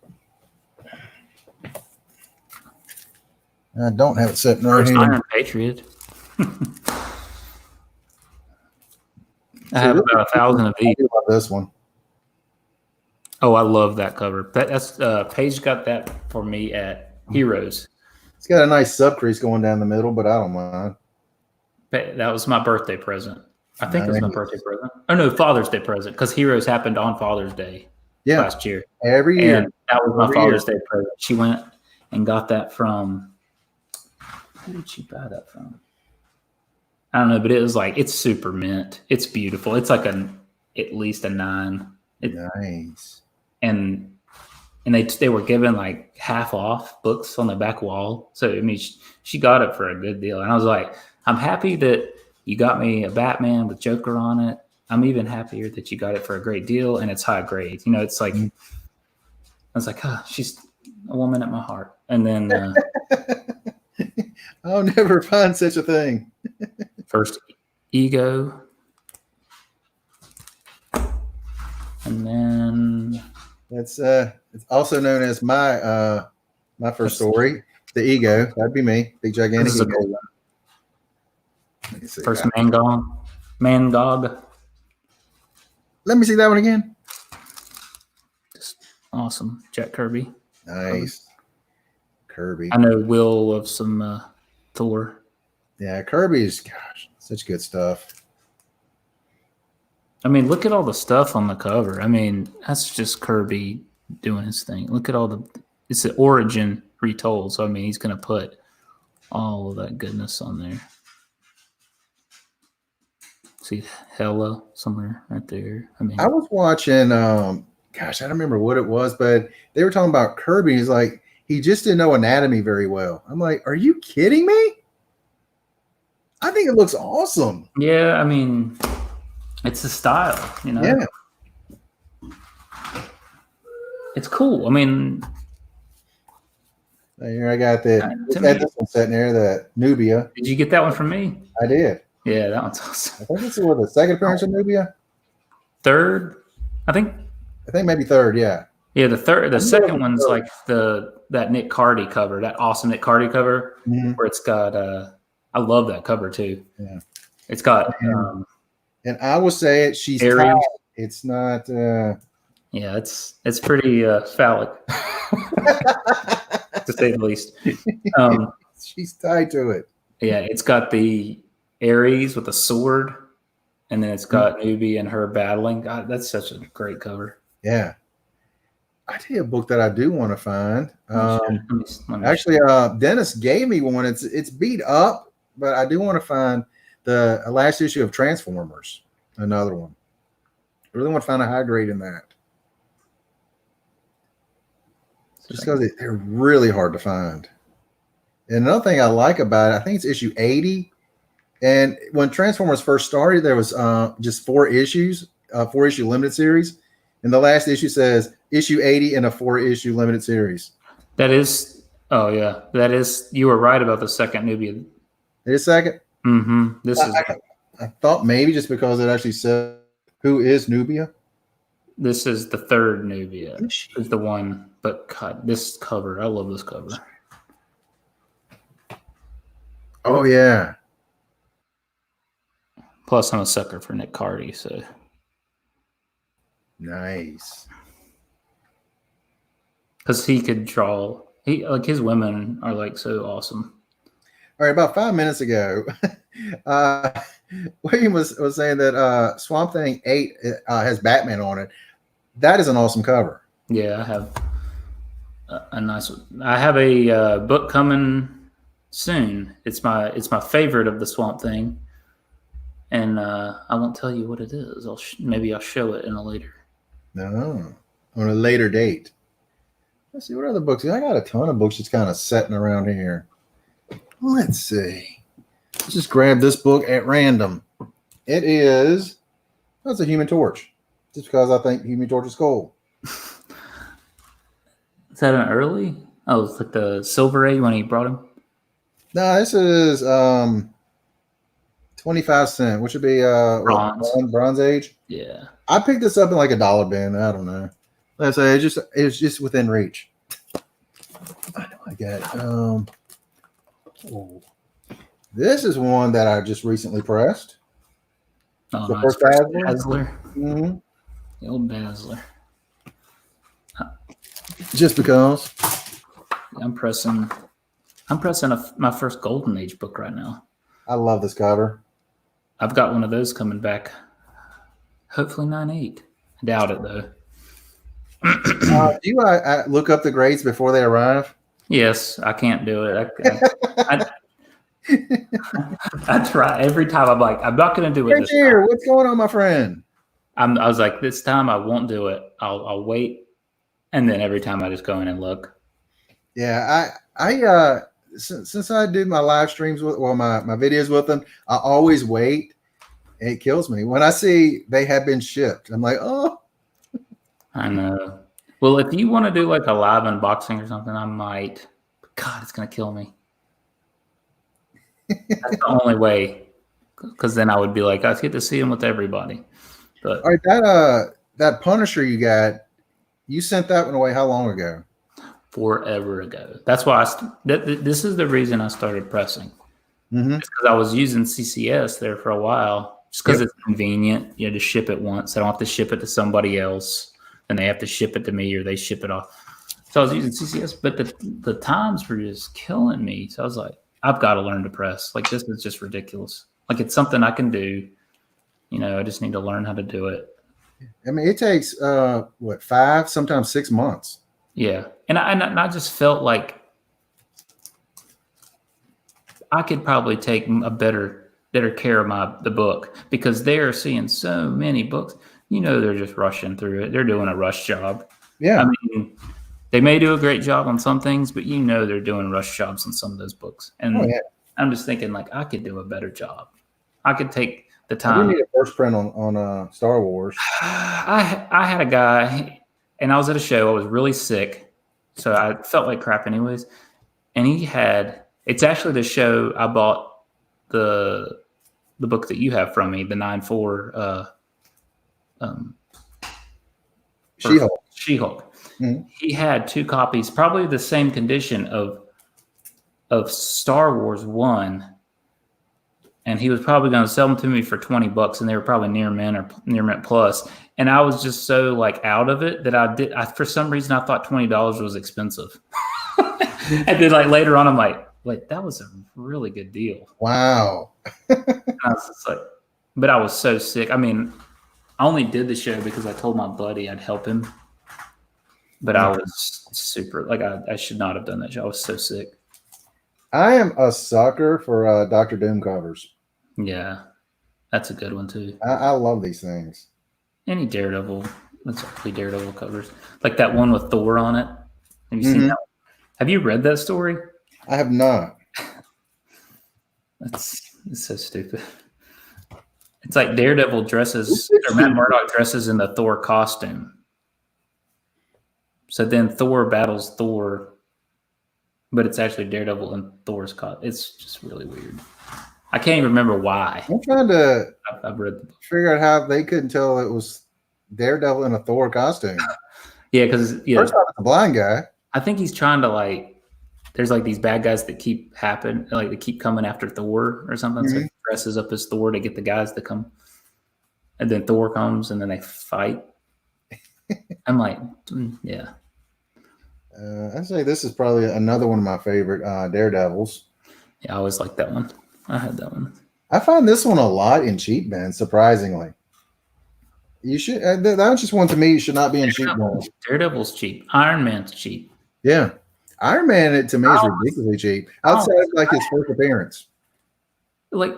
I don't have it sitting right here. Iron Patriot. I have about 1,000 of these. About this one. Oh, I love that cover. That's Paige got that for me at Heroes. It's got a nice subcrease going down the middle, but I don't mind. That was my birthday present. I think it was my birthday present. Oh no, Father's Day present because Heroes happened on Father's Day last year. Every year. And that was my Father's Day present. She went and got that from. Who did she buy that from? I don't know, but it was like it's super mint. It's beautiful. It's like at least a 9. Nice. And they were given like half off books on the back wall. So I mean, she got it for a good deal. And I was like, I'm happy that you got me a Batman with Joker on it. I'm even happier that you got it for a great deal and it's high grade. You know, it's like I was like, she's a woman at my heart. And then I'll never find such a thing. First Ego. And then it's also known as my first story, The Ego. That'd be me, big gigantic ego. Cool one. First Mangog. Let me see that one again. Just awesome, Jack Kirby. Nice, Kirby. I know Will loves some Thor. Yeah, Kirby's such good stuff. I mean, look at all the stuff on the cover. I mean, that's just Kirby doing his thing. Look at it's the origin retold. So, I mean, he's going to put all of that goodness on there. See Hella somewhere right there. I mean, I was watching, I don't remember what it was, but they were talking about Kirby. He's like, he just didn't know anatomy very well. I'm like, are you kidding me? I think it looks awesome. Yeah, I mean, it's the style, you know. Yeah. It's cool. I mean, here I got this one sitting there, the Nubia. Did you get that one from me? I did. Yeah, that one's awesome. I think this is the second appearance of Nubia. Third, I think maybe third. Yeah. Yeah, the second one's like that Nick Cardy cover, that awesome Nick Cardy cover, where it's got. I love that cover too. Yeah. It's got. And I will say it. She's Aries. tied. It's not. Yeah, it's pretty phallic, to say the least. She's tied to it. Yeah, it's got the Ares with a sword, and then it's got Newbie and her battling. God, that's such a great cover. Yeah. I tell you a book that I do want to find. Actually, Dennis gave me one. It's beat up, but I do want to find the last issue of Transformers. Another one. I really want to find a high grade in that. Just because they're really hard to find. And another thing I like about it, I think it's issue 80. And when Transformers first started, there was just 4 issues, 4-issue limited series. And the last issue says issue 80 in a 4-issue limited series. That is, you were right about the second Nubia. It is second? Mm-hmm. I thought maybe just because it actually said who is Nubia. This is the third Nubia. Is the one, but God, this cover, I love this cover. Oh yeah. Plus, I'm a sucker for Nick Cardy, so Nice. because he could draw. He like his women are like so awesome. All right, about 5 minutes ago, uh, William was saying that Swamp Thing 8 has Batman on it. That is an awesome cover. Yeah, I have a nice one. I have a book coming soon. It's my favorite of the Swamp Thing, and I won't tell you what it is. Maybe I'll show it in a later. No, on a later date. Let's see what other books. I got a ton of books just kind of sitting around here. Let's see. Let's just grab this book at random. It is. That's a Human Torch. Just because I think Human Torch is cool. Is that an early? Oh, it's like the Silver Age when he brought him. No, this is 25 cent, which would be Bronze Age. Yeah. I picked this up in like a dollar bin. I don't know. Let's say it's just within reach. I know I got it. This is one that I just recently pressed. Oh, the no, first Dazzler. Mm-hmm. The old Dazzler. Just because. I'm pressing my first Golden Age book right now. I love this cover. I've got one of those coming back. Hopefully 9.8. I doubt it though. Do you look up the grades before they arrive? Yes, I can't do it. I try every time. I'm like, I'm not going to do it. Right here, what's going on, my friend? I was like, this time I won't do it. I'll wait, and then every time I just go in and look. Yeah, I since I do my live streams with my videos with them, I always wait. It kills me when I see they have been shipped. I'm like, oh. I know. Well, if you want to do like a live unboxing or something, I might. God, it's gonna kill me. That's the only way, because then I would be like, I get to see him with everybody. But all right, that Punisher you got, you sent that one away how long ago? Forever ago. That's why this is the reason I started pressing. Mm-hmm. It's because I was using CCS there for a while, just because it's convenient. You know, to ship it once. I don't have to ship it to somebody else, and they have to ship it to me, or they ship it off. So I was using CCS, but the times were just killing me. So I was like, I've got to learn to press. Like, this is just ridiculous. Like, it's something I can do. You know, I just need to learn how to do it. I mean, it takes 5, sometimes 6 months. Yeah, and I just felt like I could probably take a better care of the book, because they're seeing so many books. You know, they're just rushing through it. They're doing a rush job. Yeah, I mean, they may do a great job on some things, but you know they're doing rush jobs on some of those books. And I'm just thinking, like, I could do a better job. I could take the time. I do need a first print on Star Wars. I had a guy, and I was at a show. I was really sick, so I felt like crap anyways. And he had, it's actually the show I bought the book that you have from me, the 9.4 She-Hulk. Mm-hmm. He had 2 copies, probably the same condition of Star Wars 1, and he was probably going to sell them to me for $20, and they were probably near mint or near mint plus. And I was just so like out of it that for some reason I thought $20 was expensive. And then like later on, I'm like, wait, that was a really good deal. Wow. And I was just like, but I was so sick. I mean, I only did the show because I told my buddy I'd help him. But I was super, like, I should not have done that show. I was so sick. I am a sucker for Dr. Doom covers. Yeah, that's a good one too. I love these things. Any Daredevil, that's early Daredevil covers. Like that one with Thor on it. Have you seen that one? Have you read that story? I have not. It's so stupid. It's like Daredevil dresses, or Matt Murdock dresses in the Thor costume. So then Thor battles Thor, but it's actually Daredevil in Thor's costume. It's just really weird. I can't even remember why. I'm trying to I've read the book. Figure out how they couldn't tell it was Daredevil in a Thor costume. Yeah, because first off, it's a blind guy. I think he's trying to like. There's like these bad guys that keep coming after Thor or something. Mm-hmm. So dresses up as Thor to get the guys to come, and then Thor comes, and then they fight. I'm like, yeah. I'd say this is probably another one of my favorite Daredevils. Yeah, I always liked that one. I had that one. I find this one a lot in cheap bins, surprisingly. You should. That's just one to me. You should not be in cheap bins. Daredevil's cheap. Iron Man's cheap. Yeah, Iron Man to me is ridiculously cheap. Outside of like his first appearance. Like,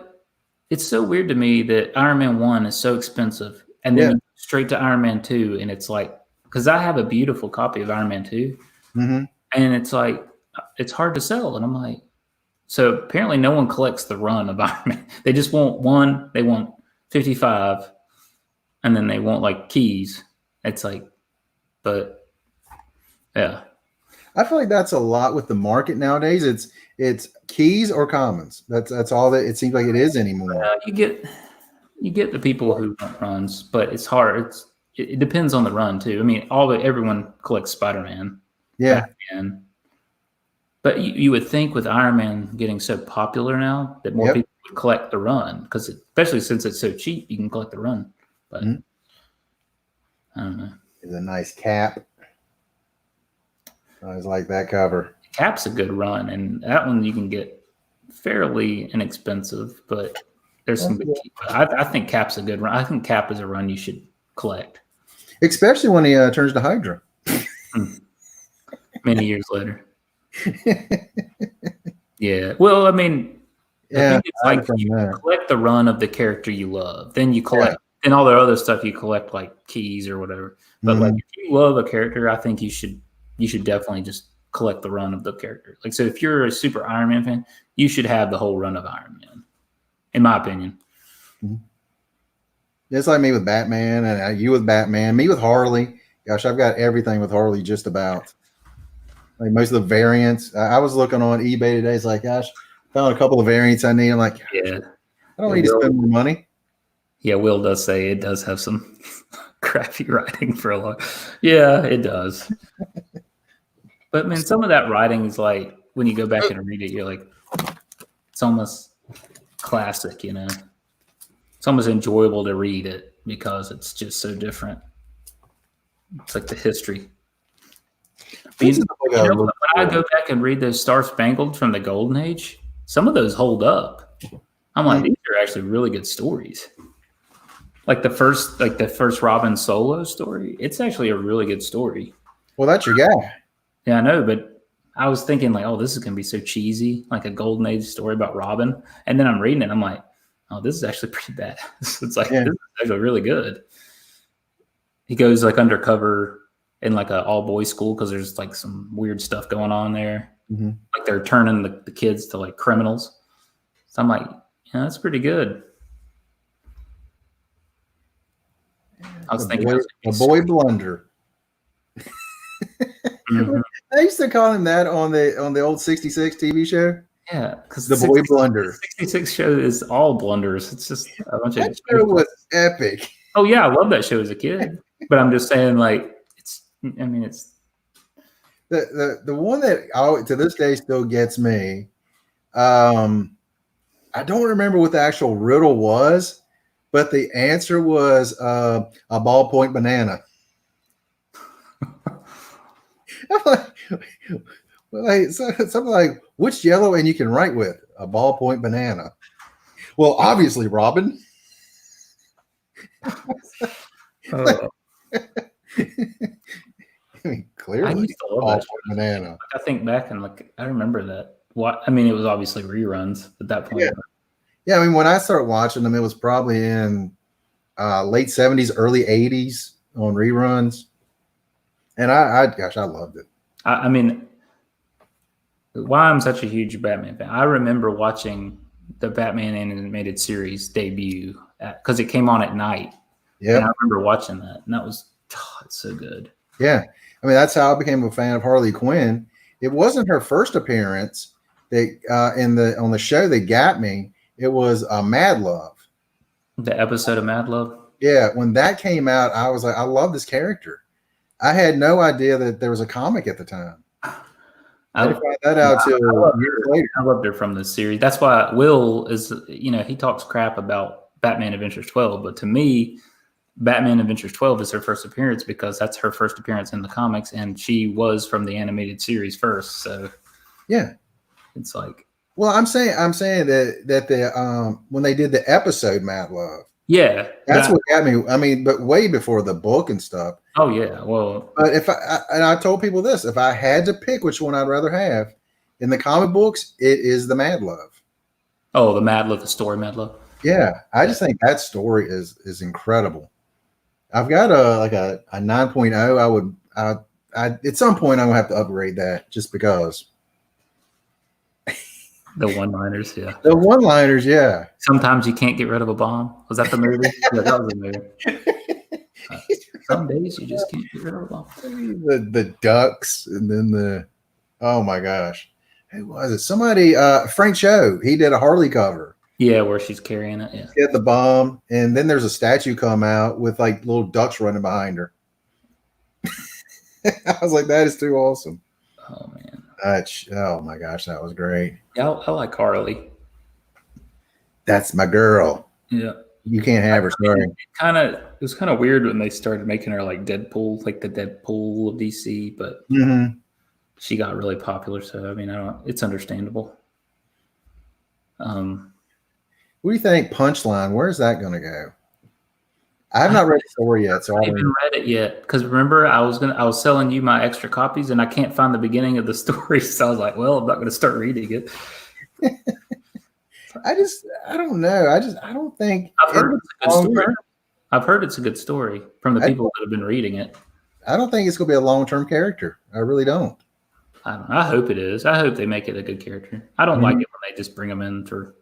it's so weird to me that Iron Man 1 is so expensive, and then you go straight to Iron Man 2, and it's like, because I have a beautiful copy of Iron Man 2, and it's like, it's hard to sell, and I'm like, so apparently no one collects the run of Iron Man. They just want one, they want 55, and then they want like keys. It's like, but yeah. I feel like that's a lot with the market nowadays. It's keys or commons. That's all that it seems like it is anymore. You get the people who want runs, but it's hard. It depends on the run too. I mean, everyone collects Spider-Man. Yeah. Batman. But you would think with Iron Man getting so popular now that more people would collect the run, because especially since it's so cheap, you can collect the run. But I don't know. It's a nice cap. I always like that cover. Cap's a good run, and that one you can get fairly inexpensive, but there's some good. I think Cap's a good run. I think Cap is a run you should collect, especially when he turns to Hydra. Many years later. Yeah. Well, I mean, I think it's like you collect the run of the character you love, then you collect, and all the other stuff you collect like keys or whatever. But like, if you love a character, I think you should definitely just collect the run of the character. Like, so if you're a super Iron Man fan, you should have the whole run of Iron Man, in my opinion. It's like me with Batman, and you with Batman, me with Harley. Gosh, I've got everything with Harley just about. Like most of the variants. I was looking on eBay today. It's like, gosh, found a couple of variants I need. I'm like, I don't need to spend more money. Yeah, Will does say it does have some crappy writing for a lot. Yeah, it does. But man, some of that writing is like, when you go back and read it, you're like, it's almost classic, you know. It's almost enjoyable to read it because it's just so different. It's like the history. When I go back and read those Star Spangled from the Golden Age, some of those hold up. I'm like, these are actually really good stories. Like the first Robin solo story, it's actually a really good story. Well, that's your guy. Yeah, I know, but I was thinking like, oh, this is gonna be so cheesy, like a Golden Age story about Robin. And then I'm reading it, I'm like, oh, this is actually pretty bad. It's like, this is actually really good. He goes like undercover in like a all boys school because there's like some weird stuff going on there. Like they're turning the kids to like criminals. So I'm like, yeah, that's pretty good. I was thinking a boy blunder. I used to call him that on the old 66 TV show. Yeah, because the boy blunder. 66 show is all blunders. It's just a bunch of. That show was epic. Oh yeah, I love that show as a kid. But I'm just saying, like, it's the one that to this day still gets me. I don't remember what the actual riddle was, but the answer was a ballpoint banana. I'm like, something like, which yellow and you can write with? A ballpoint banana. Well, obviously, Robin. I mean, clearly, I used to love that banana. I think back and like, I remember that. I mean, it was obviously reruns at that point. Yeah. I mean, when I started watching them, it was probably in late 70s, early 80s on reruns. And I loved it. I mean, why I'm such a huge Batman fan. I remember watching the Batman animated series debut because it came on at night. Yeah. And I remember watching that. And that was, it's so good. Yeah. I mean, that's how I became a fan of Harley Quinn. It wasn't her first appearance that on the show that got me. It was Mad Love. The episode of Mad Love? Yeah. When that came out, I was like, I love this character. I had no idea that there was a comic at the time. I didn't find that out till years later. I loved her from the series. That's why Will is, he talks crap about Batman Adventures 12, but to me, Batman Adventures 12 is her first appearance because that's her first appearance in the comics, and she was from the animated series first. So yeah, it's like, well, I'm saying that the when they did the episode Mad Love, yeah, that's what got me. I mean, but way before the book and stuff. Oh yeah, well, but if I told people this, if I had to pick which one I'd rather have in the comic books, it is the Mad Love. Oh, the Mad Love, the story Mad Love. Yeah, I just think that story is incredible. I've got a 9.0. I at some point I'm gonna have to upgrade that just because. The one-liners, yeah. The one-liners, yeah. Sometimes you can't get rid of a bomb. Was that the movie? Yeah, that was the movie. Some days you just can't get rid of a bomb. The ducks, and then oh my gosh, who was it? Somebody, Frank Cho. He did a Harley cover. Yeah, where she's carrying it. Yeah, hit the bomb, and then there's a statue come out with like little ducks running behind her. I was like, that is too awesome. Oh man. Oh my gosh, that was great. Yeah, I like Harley. That's my girl. Yeah. You can't have her. Sorry. It was kind of weird when they started making her like Deadpool, like the Deadpool of DC, but she got really popular. So I mean, it's understandable. What do you think? Punchline? Where's that going to go? I have not read the story yet, so I haven't read it yet. Because remember, I was selling you my extra copies, and I can't find the beginning of the story. So I was like, well, I'm not going to start reading it. I don't know. I don't think I've heard it's a good story. I've heard it's a good story from the people that have been reading it. I don't think it's going to be a long-term character. I really don't. I hope it is. I hope they make it a good character. I don't like it when they just bring them in for.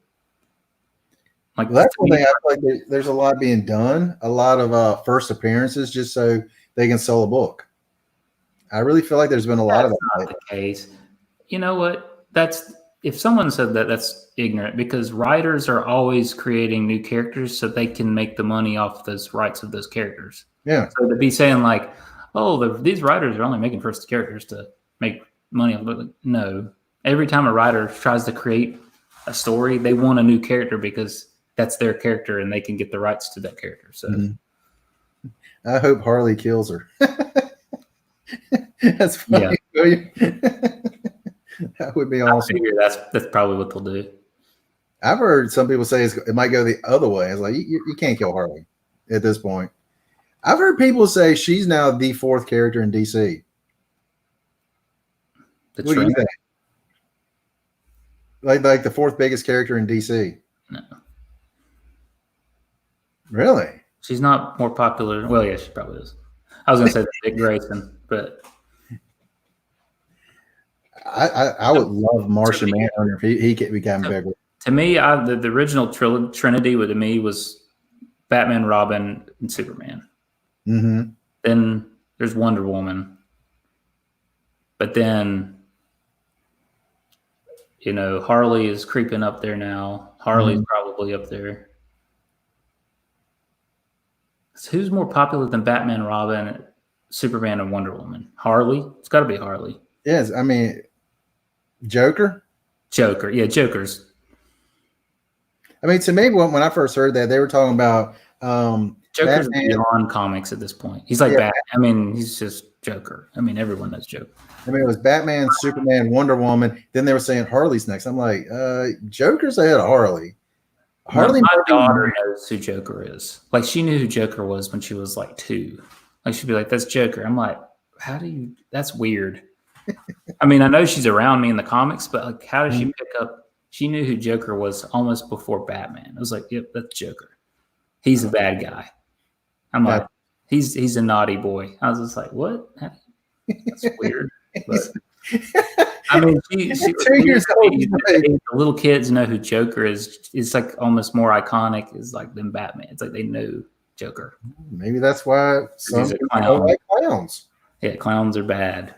Like, well, that's one thing I feel like there's a lot being done, a lot of first appearances just so they can sell a book. I really feel like there's been a lot of that. That's not the case. You know what? If someone said that, that's ignorant because writers are always creating new characters so they can make the money off those rights of those characters. Yeah. So to be saying like, oh, these writers are only making first characters to make money. No. Every time a writer tries to create a story, they want a new character because that's their character and they can get the rights to that character. So I hope Harley kills her. That's funny. Yeah. That would be awesome. I figure that's probably what they'll do. I've heard some people say it might go the other way. It's like you can't kill Harley at this point. I've heard people say she's now the fourth character in DC. What do you think? Like the fourth biggest character in DC? No. Really? She's not more popular. Well, yeah, she probably is. I was going to say Dick Grayson, but I would love Martian Manhunter if he became bigger. To me, the original trinity with me was Batman, Robin, and Superman. Mm-hmm. Then there's Wonder Woman, but then Harley is creeping up there now. Harley's probably up there. So who's more popular than Batman, Robin, Superman, and Wonder Woman? Harley? It's got to be Harley. Yes, I mean, Joker? Joker. Yeah, Joker's. I mean, to me, when I first heard that, they were talking about Joker's beyond comics at this point. He's like Batman. I mean, he's just Joker. I mean, everyone knows Joker. I mean, it was Batman, Superman, Wonder Woman. Then they were saying Harley's next. I'm like, Joker's ahead of Harley. My daughter knows who Joker is. Like, she knew who Joker was when she was like 2. Like, she'd be like, that's Joker. I'm like, that's weird. I mean, I know she's around me in the comics, but like, how did she pick up? She knew who Joker was almost before Batman. I was like, yep, that's Joker. He's a bad guy. I'm like, he's a naughty boy. I was just like, what? That's weird. But I mean, she was 2 years old. The little kids know who Joker is. It's like almost more iconic is like than Batman. It's like they know Joker. Maybe that's why some people don't like clowns. Yeah, clowns are bad.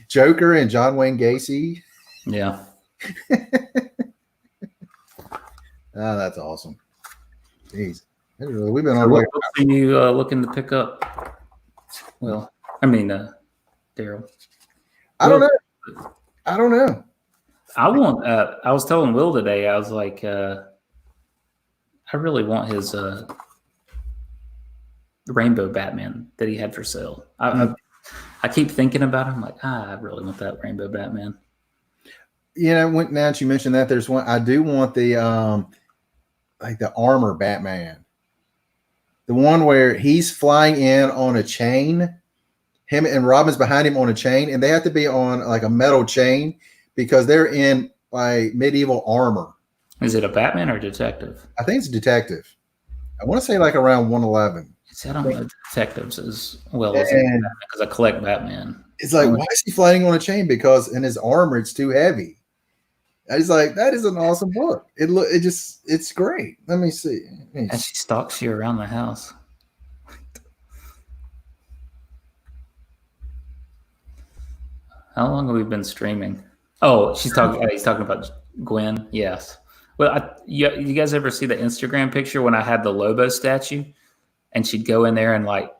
Joker and John Wayne Gacy. Yeah. Oh, that's awesome. Jeez. We've been on. What are you looking to pick up? Well, I mean, Daryl. I don't know. I don't know. I want. I was telling Will today. I was like, I really want his Rainbow Batman that he had for sale. I keep thinking about him. Like, I really want that Rainbow Batman. You know, now that you mentioned that, there's one I do want the like the armor Batman, the one where he's flying in on a chain. Him and Robin's behind him on a chain, and they have to be on like a metal chain because they're in like medieval armor. Is it a Batman or detective? I think it's a detective. I want to say like around 111. See, I don't know detectives as well as Batman because I collect Batman. It's like, why is he flying on a chain? Because in his armor, it's too heavy. I was like, that is an awesome book. It's great. Let me see. And she stalks you around the house. How long have we been streaming? Oh, he's talking about Gwen. Yes. Well, you guys ever see the Instagram picture when I had the Lobo statue, and she'd go in there and like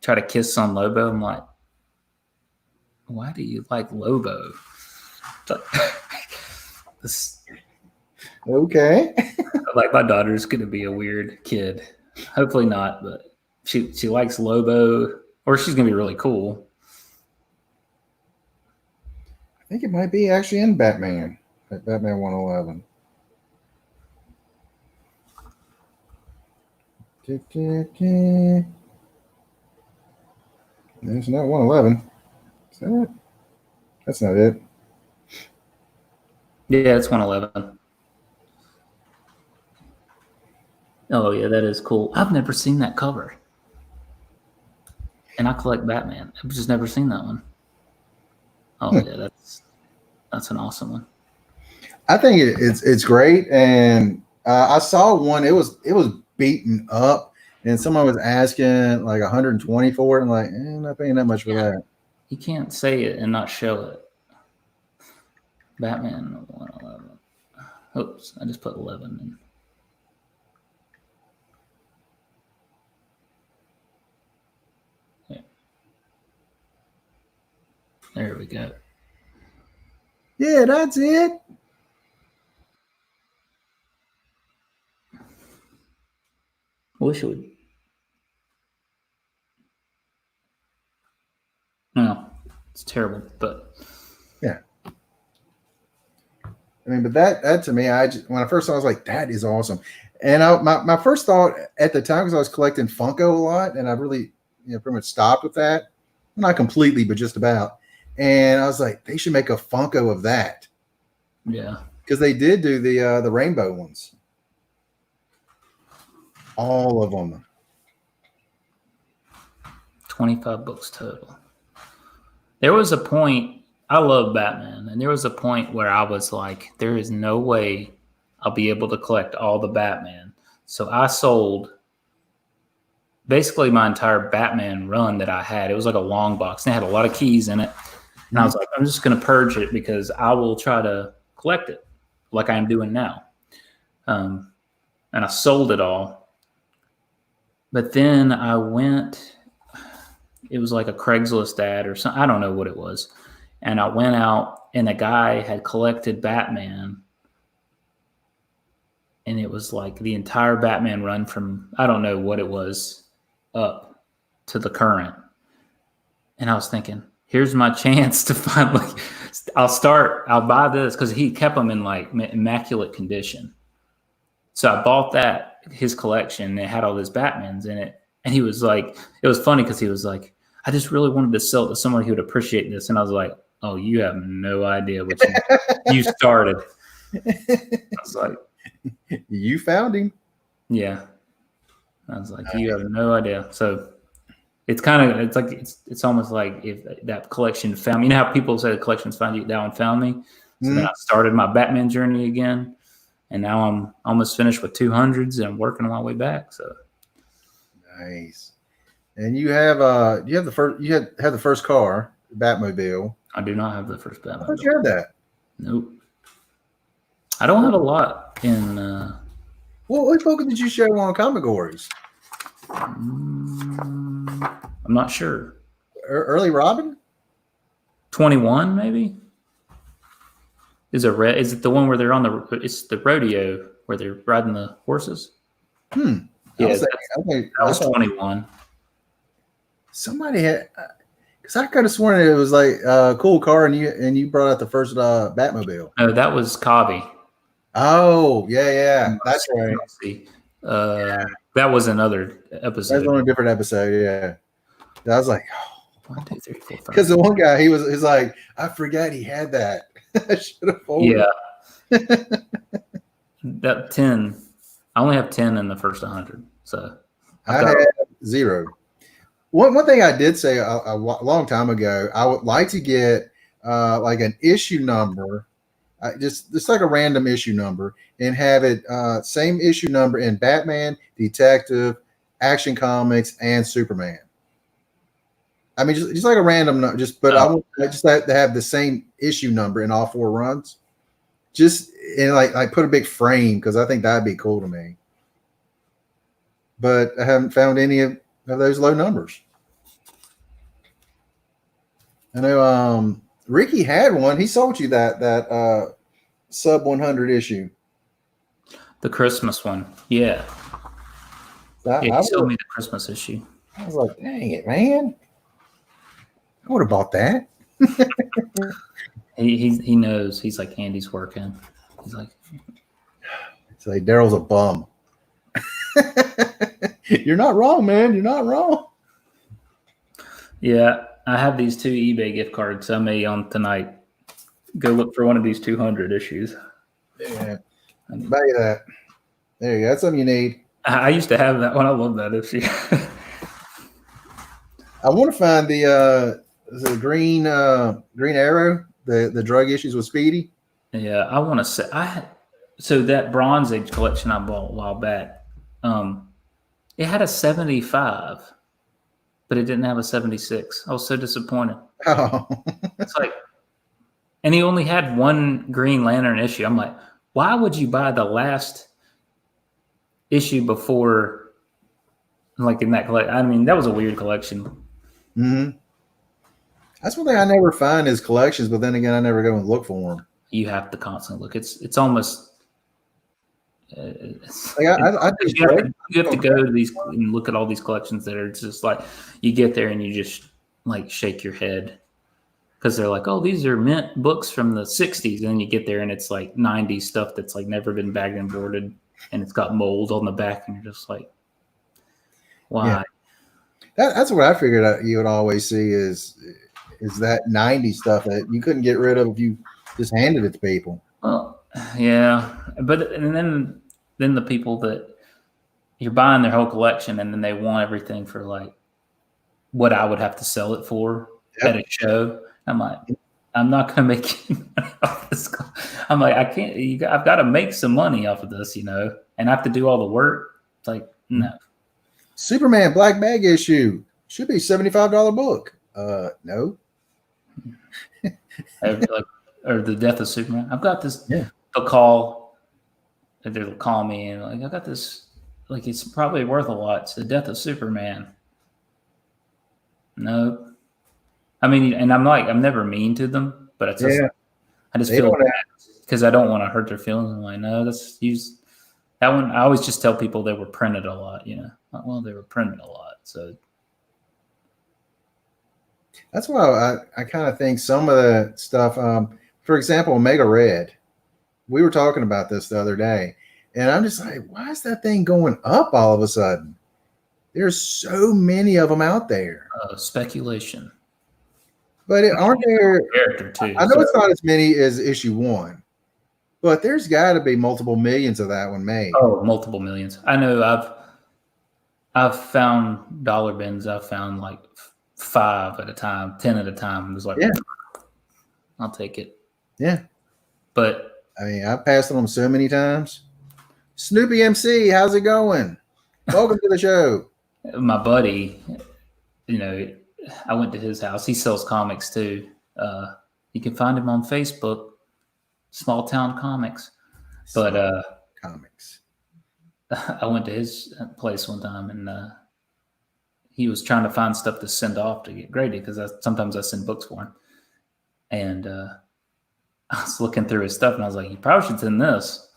try to kiss on Lobo? I'm like, why do you like Lobo? Okay. Like my daughter's gonna be a weird kid. Hopefully not, but she likes Lobo, or she's gonna be really cool. I think it might be actually in Batman. Batman 111. There's not 111. Is that it? That's not it. Yeah, it's 111. Oh yeah, that is cool. I've never seen that cover, and I collect Batman. I've just never seen that one. Oh yeah, that's an awesome one. I think it's great, and I saw one. It was beaten up, and someone was asking like 120 for it. I'm like, I'm not paying that much for that. You can't say it and not show it. Batman 111. Oops, I just put 11 in. Yeah. There we go. Yeah, that's it. Wish it would. No, it's terrible, but yeah. I mean, but that to me, when I first saw it, I was like, that is awesome. And my first thought at the time, because I was collecting Funko a lot, and I really, pretty much stopped with that. Not completely, but just about. And I was like, they should make a Funko of that. Yeah. Because they did do the rainbow ones. All of them. 25 books total. There was a point, I love Batman, and there was a point where I was like, there is no way I'll be able to collect all the Batman. So I sold basically my entire Batman run that I had. It was like a long box, and it had a lot of keys in it. And I was like, I'm just going to purge it because I will try to collect it like I am doing now. And I sold it all. But then I went, it was like a Craigslist ad or something. I don't know what it was. And I went out, and a guy had collected Batman. And it was like the entire Batman run from, I don't know what it was, up to the current. And I was thinking, here's my chance to finally, I'll buy this, because he kept them in like immaculate condition. So I bought his collection, and it had all these Batmans in it. And he was like, it was funny because he was like, I just really wanted to sell it to someone who would appreciate this. And I was like, oh, you have no idea what you started. I was like, you found him. Yeah. I was like, you have no idea. So it's kind of, it's almost like if that collection found me. You know how people say the collections found you down and found me? So then I started my Batman journey again. And now I'm almost finished with 200s, and I'm working my way back. So nice. And you have the first car, Batmobile. I do not have the first Batmobile. I thought you had that. Nope. I don't have a lot in. What focus did you show on Comigories? I'm not sure. Early Robin? 21 maybe. Is it the one where they're on it's the rodeo where they're riding the horses? Yeah, that was 21. Somebody had, because I could have sworn it was like a cool car, and you brought out the first Batmobile. No, that was Cobby. Oh, yeah, that's right. That was another episode. That's on a different episode. Yeah, I was like, 1, 2, 3, 4, 5. Because the one guy, he's like, I forgot he had that. I should have folded. Yeah. That 10. I only have 10 in the first 100. So I had 0. One thing I did say a long time ago, I would like to get like an issue number, just like a random issue number, and have it same issue number in Batman, Detective, Action Comics, and Superman. I mean, just like a random, I just like to have the same issue number in all 4 runs. Just and like put a big frame, because I think that'd be cool to me. But I haven't found any of those low numbers. I know Ricky had one. He sold you that sub 100 issue. The Christmas one. Yeah. He sold me the Christmas issue. I was like, dang it, man. I would have bought that. He knows. He's like, Andy's working. He's like, Daryl's a bum. You're not wrong, man. You're not wrong. Yeah, I have these 2 eBay gift cards. I may on tonight go look for one of these 200 issues. Yeah, buy you that. There you go. That's something you need. I used to have that one. I love that issue. I want to find the Green Arrow, the drug issues with Speedy. Yeah, I want to say so that Bronze Age collection I bought a while back. It had a 75, but it didn't have a 76. I was so disappointed. Oh, it's like, and he only had 1 Green Lantern issue. I'm like, why would you buy the last issue before, like in that collection? I mean, that was a weird collection. Mm-hmm. That's one thing I never find is collections, but then again, I never go and look for them. You have to constantly look. It's almost. You have to go to these and look at all these collections that are just like, you get there and you just like shake your head because they're like, oh, these are mint books from the 60s, and then you get there and it's like 90s stuff that's like never been bagged and boarded, and it's got mold on the back, and you're just like, why? Yeah. That's what I figured you would always see is that 90s stuff that you couldn't get rid of if you just handed it to people. Well, yeah, but and then the people that you're buying their whole collection, and then they want everything for like what I would have to sell it for at a show. I'm like, I'm not going to make any money off this. I'm like, I can't. I've got to make some money off of this, and I have to do all the work. It's like, no. Superman Black Bag issue should be $75 book. No. Or the Death of Superman. I've got this. Yeah. They'll call me and like, I got this. Like, it's probably worth a lot. It's the Death of Superman. No. I mean, and I'm never mean to them, but it's just, I just feel bad because I don't want to hurt their feelings. I'm like, no, let's use that one. I always just tell people they were printed a lot, Well, they were printed a lot, so. That's why I kind of think some of the stuff, for example, Omega Red, we were talking about this the other day, and I'm just like, why is that thing going up all of a sudden? There's so many of them out there. Speculation. But aren't there? Character too. I know it's not as many as issue 1, but there's got to be multiple millions of that one made. Oh, multiple millions. I know. I've found dollar bins. I've found like 5 at a time, 10 at a time. It was like, I'll take it. Yeah. But I mean, I've passed on them so many times. Snoopy MC, how's it going? Welcome to the show. My buddy, I went to his house. He sells comics too. You can find him on Facebook, Small Town Comics. But comics. I went to his place one time, and he was trying to find stuff to send off to get graded because sometimes I send books for him. And I was looking through his stuff, and I was like, you probably should send this.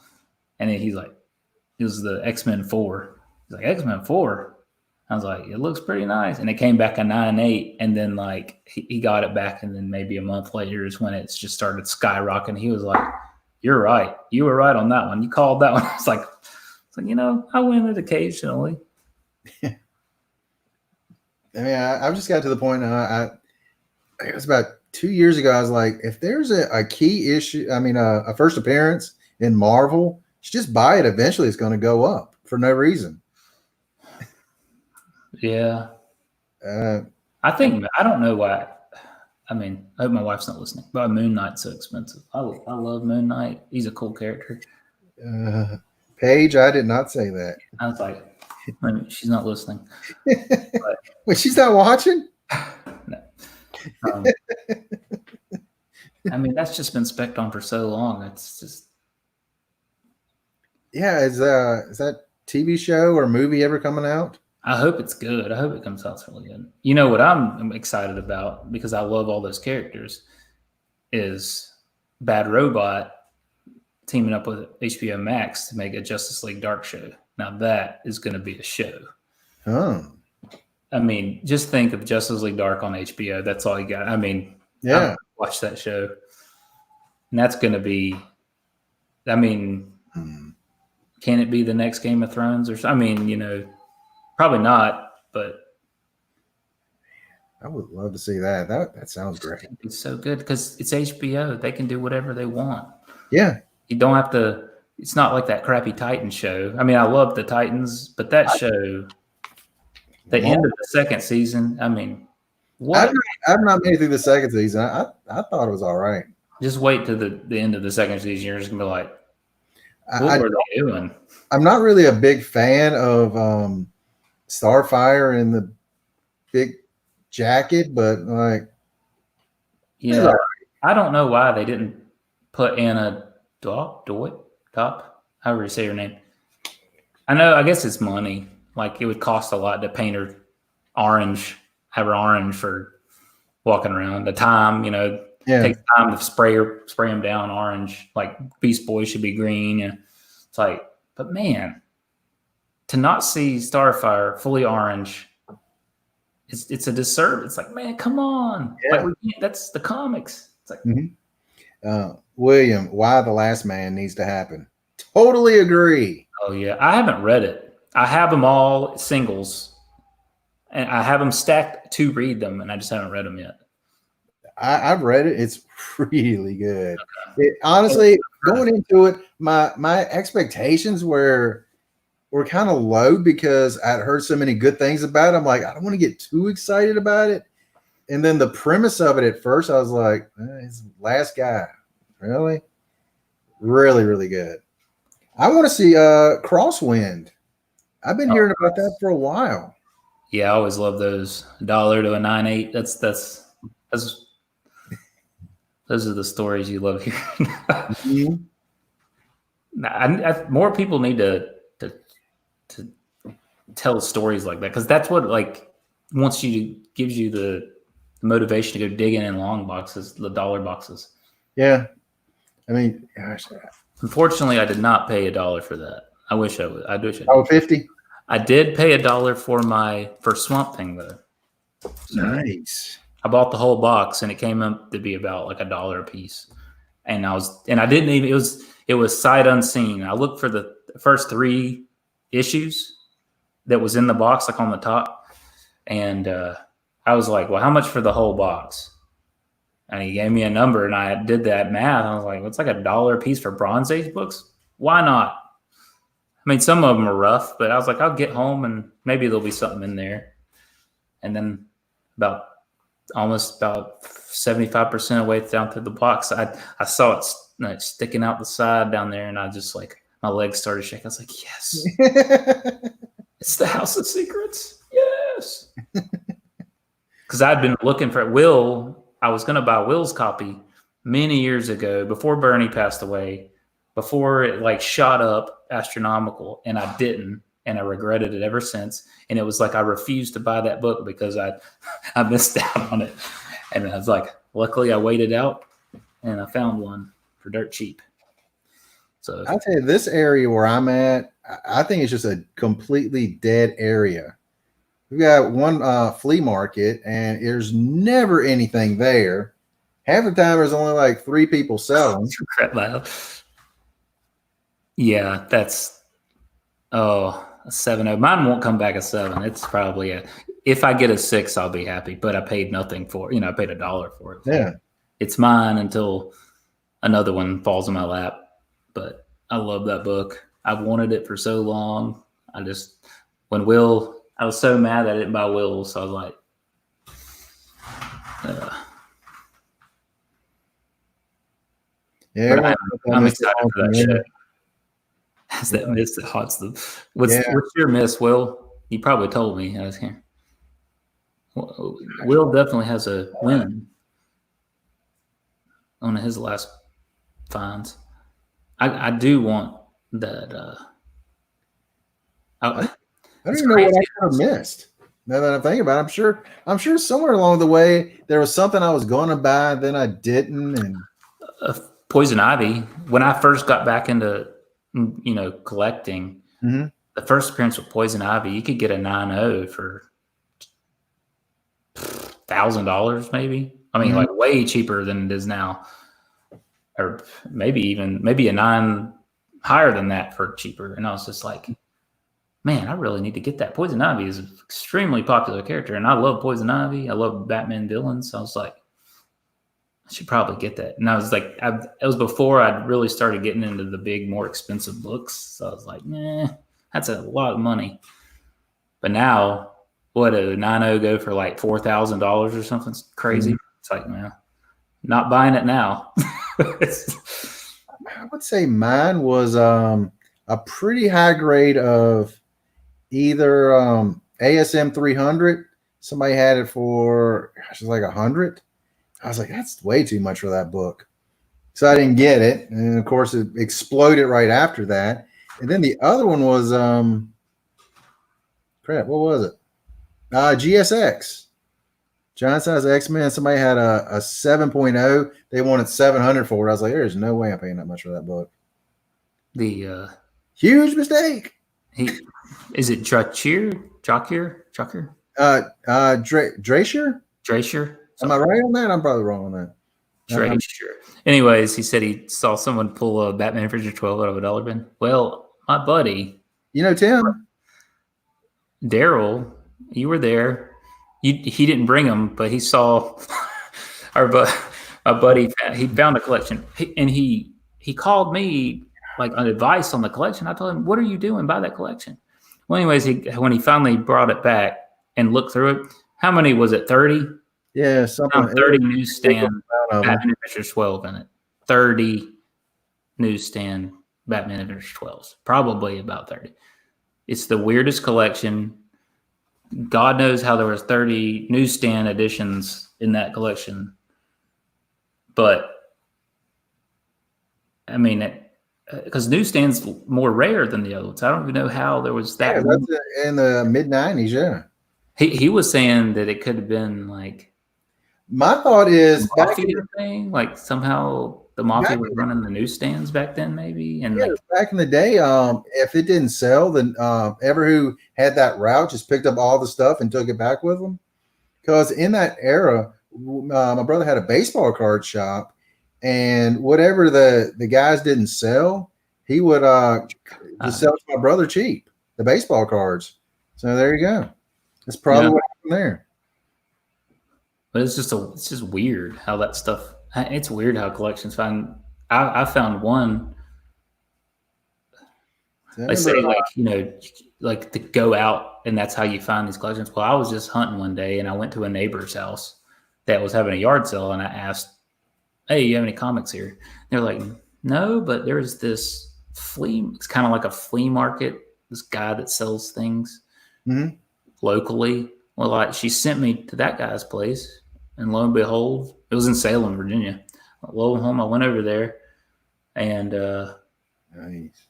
And then he's like, it was the X-Men 4. He's like, X-Men 4? I was like, it looks pretty nice. And it came back a 9.8. And then like he got it back. And then maybe a month later is when it's just started skyrocketing. He was like, you're right. You were right on that one. You called that one. I was like, I win it occasionally. I mean, I've just got to the point now. It was about 2 years ago. I was like, if there's a key issue, I mean, a first appearance in Marvel, just buy it. Eventually, it's going to go up for no reason. Yeah. I don't know why. I mean, I hope my wife's not listening, but Moon Knight's so expensive. I love Moon Knight. He's a cool character. Paige, I did not say that. I was like, she's not listening. But, wait, she's not watching? No. I mean, that's just been spec'd on for so long. It's just. Yeah, is that TV show or movie ever coming out? I hope it's good. I hope it comes out really good. You know what I'm excited about, because I love all those characters, is Bad Robot teaming up with HBO Max to make a Justice League Dark show. Now that is going to be a show. Oh. I mean, just think of Justice League Dark on HBO. That's all you got. I mean, yeah, watch that show. And that's going to be, I mean, can it be the next Game of Thrones? I mean, probably not, but I would love to see that. That sounds great. It's so good because it's HBO. They can do whatever they want. Yeah. You don't have to. It's not like that crappy Titans show. I mean, I love the Titans, but that show, the end of the second season, I mean, what? I've not made it through the second season. I thought it was all right. Just wait to the end of the second season. You're just going to be like, what were they doing? I'm not really a big fan of Starfire in the big jacket, but like, yeah, right. I don't know why they didn't put Anna Top, however you say her name. I guess it's money. Like, it would cost a lot to paint her orange, have her orange for walking around. The time, takes time to spray them down orange. Like Beast Boy should be green. And it's like, but man, to not see Starfire fully orange, it's a disservice. It's like, man, come on. Yeah. Like, that's the comics. It's like, William, Why the Last Man needs to happen. Totally agree. Oh yeah, I haven't read it. I have them all singles, and I have them stacked to read them, and I just haven't read them yet. I've read it. It's really good. Honestly, going into it, my expectations were kind of low because I'd heard so many good things about it. I'm like, I don't want to get too excited about it. And then the premise of it at first, I was like, it's Last Guy. Really? Really, really good. I want to see Crosswind. I've been hearing about that for a while. Yeah, I always love those. $1 to a 9.8. That's those are the stories you love hearing. More people need to tell stories like that, because that's what gives you the motivation to go digging in long boxes, the dollar boxes. Yeah, I mean, gosh. Unfortunately, I did not pay $1 for that. I wish I would. Oh, 50. I did pay $1 for Swamp Thing though. So nice. I bought the whole box, and it came up to be about like $1 a piece. And I didn't even. It was sight unseen. I looked for the first 3 issues that was in the box, like on the top, and I was like, "Well, how much for the whole box?" And he gave me a number, and I did that math. I was like, "It's like $1 a piece for Bronze Age books. Why not?" I mean, some of them are rough, but I was like, I'll get home and maybe there'll be something in there. And then almost about 75% of the way down through the box, I saw it sticking out the side down there, and I just like, my legs started shaking. I was like, yes, it's the House of Secrets. Yes. Because I'd been looking for Will. I was going to buy Will's copy many years ago, before Bernie passed away, before it like shot up astronomical, and I didn't, and I regretted it ever since. And it was like I refused to buy that book because I missed out on it. And I was like, luckily I waited out and I found one for dirt cheap. So I'll tell you, this area where I'm at, I think it's just a completely dead area. We've got one flea market, and there's never anything there. Half the time, there's only like 3 people selling. crap pile. Yeah, that's a 7.0. Mine won't come back a 7. It's probably if I get a 6, I'll be happy. But I paid nothing for it. I paid $1 for it. Yeah, it's mine until another one falls in my lap. But I love that book. I've wanted it for so long. I was so mad that I didn't buy Will, so I was like, yeah. I'm excited for that show. Has that mist that haunts them? What's your miss, Will? You probably told me. I was here. Will definitely has a win on his last finds. I do want that. I don't even know what I could have missed. Now that I'm thinking about it, I'm sure somewhere along the way there was something I was going to buy, then I didn't. And Poison Ivy. When I first got back into collecting, the first appearance with Poison Ivy, you could get a 9.0 for $1,000, maybe. I mean, like way cheaper than it is now, or maybe a 9 higher than that for cheaper. And I was just like, man, I really need to get that. Poison Ivy is an extremely popular character, and I love Poison Ivy. I love Batman villains. So I was like, I should probably get that. And I was like, it was before I'd really started getting into the big, more expensive books. So I was like, that's a lot of money. But now, what a 9.0 go for like $4,000 or something? It's crazy. It's like, man, not buying it now. I would say mine was a pretty high grade of either ASM 300. Somebody had it for like 100. I was like, that's way too much for that book. So I didn't get it. And of course it exploded right after that. And then the other one was what was it? GSX. Giant Size X-Men. Somebody had a 7.0. They wanted 700 for it. I was like, there's no way I'm paying that much for that book. The huge mistake. Is it Jockir? Dracier? Am I right on that? I'm probably wrong on that. Dracier. Anyways, he said he saw someone pull a Batman Figure 12 out of a dollar bin. Well, my buddy, Tim, Daryl, you were there. He didn't bring them, but he saw our buddy. He found a collection, and he called me like on advice on the collection. I told him, "What are you doing? Buy that collection." Well, anyways, when he finally brought it back and looked through it, how many was it? 30. Yeah, something. 30 newsstand Batman Adventures 12 in it. 30 newsstand Batman Adventures 12s. Probably about 30. It's the weirdest collection. God knows how there was 30 newsstand editions in that collection. But, I mean, because newsstand's more rare than the other ones. I don't even know how there was that. Yeah, that's in the mid-90s, yeah. He was saying that it could have been like, my thought is mafia thing, like somehow the mafia was running the newsstands back then, maybe. And back in the day, if it didn't sell, then ever who had that route just picked up all the stuff and took it back with them. Because in that era, my brother had a baseball card shop, and whatever the guys didn't sell, he would just sell to my brother cheap, the baseball cards. So there you go. That's probably what happened there. But it's just weird how that stuff. It's weird how collections find. I found one. They say like to go out and that's how you find these collections. Well, I was just hunting one day and I went to a neighbor's house that was having a yard sale and I asked, "Hey, you have any comics here?" They're like, "No, but there's this flea. It's kind of like a flea market. This guy that sells things locally." Well, she sent me to that guy's place. And lo and behold, it was in Salem, Virginia. Lo and behold, I went over there, and nice.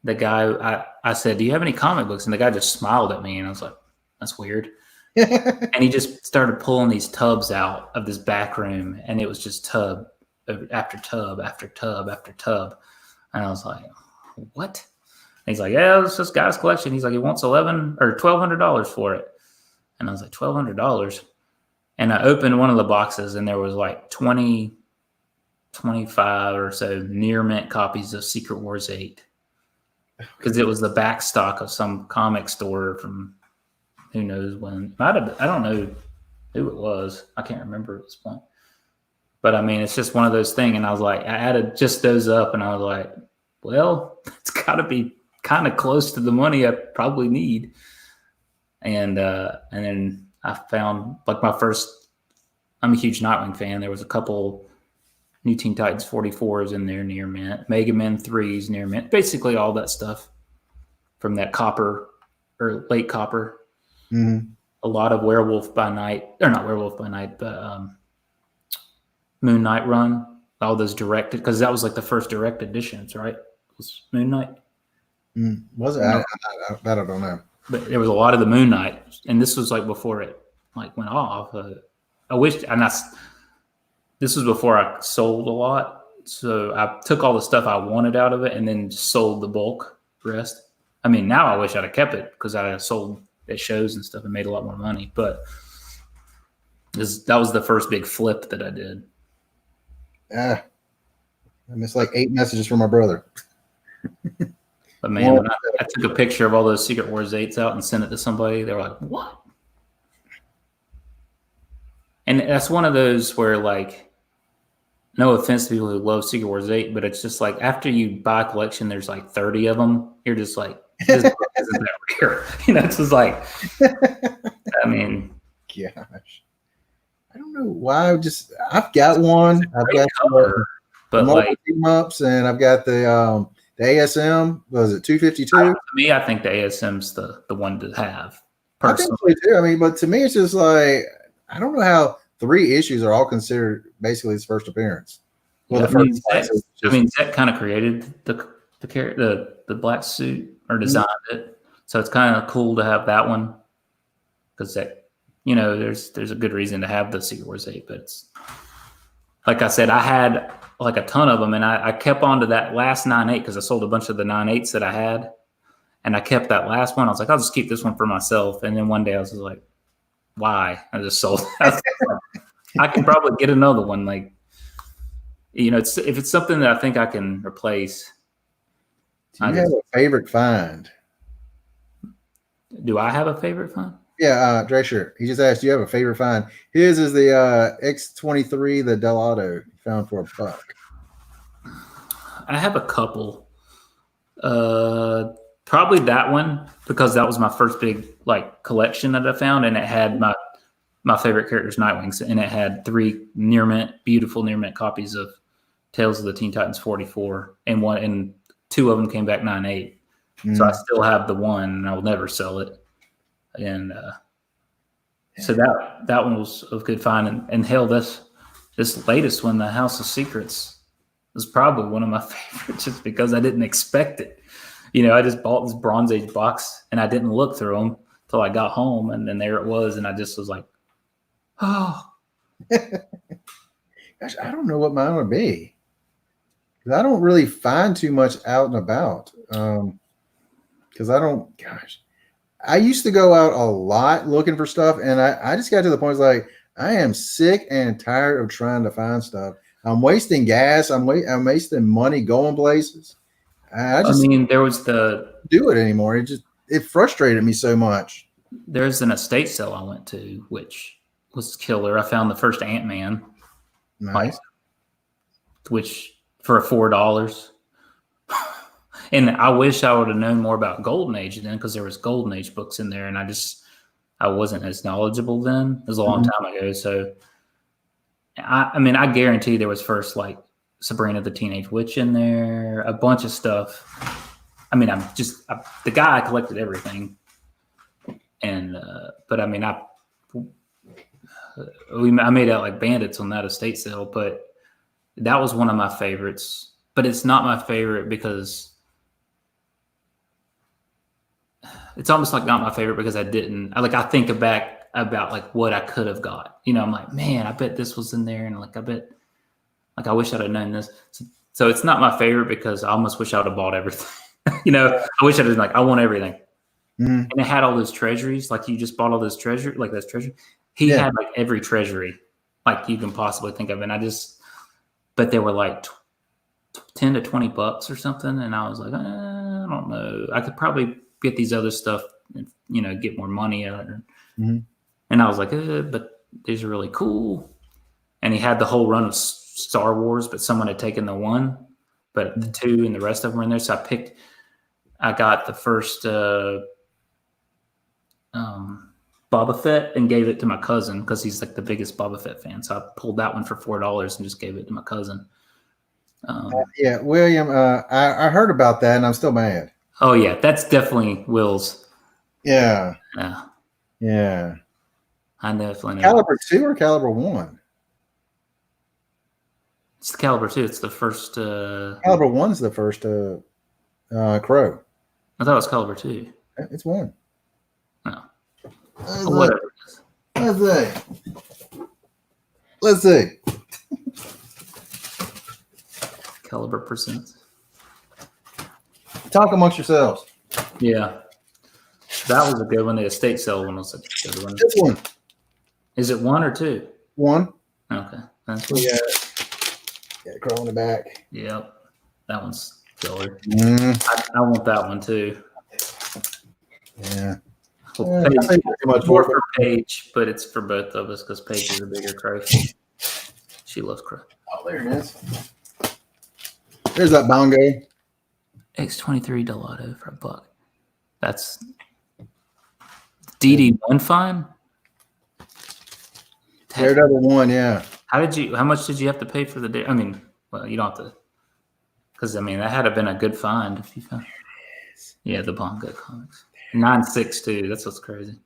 The guy, I said, "Do you have any comic books?" And the guy just smiled at me, and I was like, "That's weird." And he just started pulling these tubs out of this back room, and it was just tub after tub after tub after tub. And I was like, what? And he's like, yeah, it's this guy's collection. He's like, he wants $1,200 for it. And I was like, $1,200. And I opened one of the boxes, and there was like 25 or so near mint copies of Secret Wars 8. Because it was the back stock of some comic store from who knows when. I don't know who it was. I can't remember at this point. But I mean, it's just one of those things. And I was like, I added just those up, and I was like, well, it's got to be kind of close to the money I probably need. And then I found like my first. I'm a huge Nightwing fan. There was a couple New Teen Titans 44s in there near mint, Mega Man 3s near mint, basically all that stuff from that copper or late copper. Mm-hmm. A lot of Werewolf by Night, or not Werewolf by Night, but Moon Knight run, all those directed, because that was like the first direct editions, right? It was Moon Knight. Was it? No. I don't know. But there was a lot of the Moon Knight, and this was like before it like went off. I wish, and this was before I sold a lot, so I took all the stuff I wanted out of it and then sold the bulk rest. I mean, now I wish I'd have kept it because I sold at shows and stuff and made a lot more money. But that was the first big flip that I did. I missed like 8 messages from my brother. But man, when I took a picture of all those Secret Wars 8s out and sent it to somebody, they were like, what? And that's one of those where, like, no offense to people who love Secret Wars 8, but it's just like after you buy a collection, there's like 30 of them. You're just like, this book isn't that rare. It's just like, I mean. Gosh. I don't know why. I've got one. I've got cover, but like team ups, and I've got the ASM. Was it 252? To me, I think the ASM's the one to have. Personally. I think so too. I mean, but to me, it's just like I don't know how 3 issues are all considered basically his first appearance. Well, yeah, Zach kind of created the black suit or designed it, so it's kind of cool to have that one because that there's a good reason to have the Secret Wars 8, but it's like I said, I had like a ton of them, and I kept on to that last 9/8 because I sold a bunch of the 9/8s that I had, and I kept that last one. I was like, I'll just keep this one for myself, and then one day I was just like, why? I just sold it. I can probably get another one. Like, if it's something that I think I can replace. Do you have a favorite find? Do I have a favorite find? Yeah, Dre, sure. He just asked, do you have a favorite find? His is the X23, the Delato found for $1. I have a couple. Probably that one because that was my first big like collection that I found, and it had my favorite characters, Nightwings, and it had 3 beautiful near mint copies of Tales of the Teen Titans 44, and 2 of them came back 9/8. So I still have the one, and I will never sell it. And so that one was a good find. And hell, this latest one, the House of Secrets, was probably one of my favorites just because I didn't expect it. I just bought this Bronze Age box, and I didn't look through them till I got home, and then there it was, and I just was like, oh. Gosh, I don't know what mine would be. I don't really find too much out and about. Because I used to go out a lot looking for stuff, and I just got to the point like I am sick and tired of trying to find stuff. I'm wasting gas. I'm wasting money going places. I mean, there was do it anymore. It frustrated me so much. There's an estate sale I went to, which was killer. I found the first Ant-Man, nice, which for $4. And I wish I would have known more about Golden Age then, because there was Golden Age books in there, and I wasn't as knowledgeable then. It was a long time ago. So I mean, I guarantee there was first like Sabrina the Teenage Witch in there, a bunch of stuff. I mean, the guy collected everything. And, but I mean, I made out like bandits on that estate sale, but that was one of my favorites. But it's not my favorite because it's almost like not my favorite because I think back about like what I could have got. You know, I'm like, man, I bet this was in there, and like I wish I'd have known this. So it's not my favorite because I almost wish I would have bought everything. You know, I wish I did I want everything. And it had all those treasuries, like you just bought all those treasure, like those treasure. He had like every treasury, like you can possibly think of, and but they were like $10 to $20 or something, and I was like, I don't know, I could probably get these other stuff, and, you know, get more money out of it. And I was like, but these are really cool. And he had the whole run of Star Wars, but someone had taken the 1, but the 2 and the rest of them were in there. So I got the first Boba Fett and gave it to my cousin because he's like the biggest Boba Fett fan. So I pulled that one for $4 and just gave it to my cousin. Yeah, William, I heard about that and I'm still mad. Oh yeah, that's definitely Will's. Yeah. Yeah. I definitely know. Caliber 2 or Caliber 1? It's the Caliber 2. It's the first. Caliber 1's the first Crow. I thought it was Caliber 2. It's 1. No. Whatever it is. Let's see. Caliber percent. Talk amongst yourselves. Yeah. That was a good one. The estate sale one was a good one. This one. Is it 1 or 2? 1. Okay. That's Yeah, Crow in the back. Yep. That one's killer. Mm. I want that one too. Yeah. Well, Paige, much more for Paige, but it's for both of us because Paige is a bigger Crow. She loves Crow. Oh, there it is. There's that bongo. X23 Delato for $1. That's DD1 fine. Daredevil 1, yeah. How much did you have to pay for the day? I mean, well, you don't have to, because I mean that had been a good find if you found. Yeah, the Bongo Comics 9.62. That's what's crazy.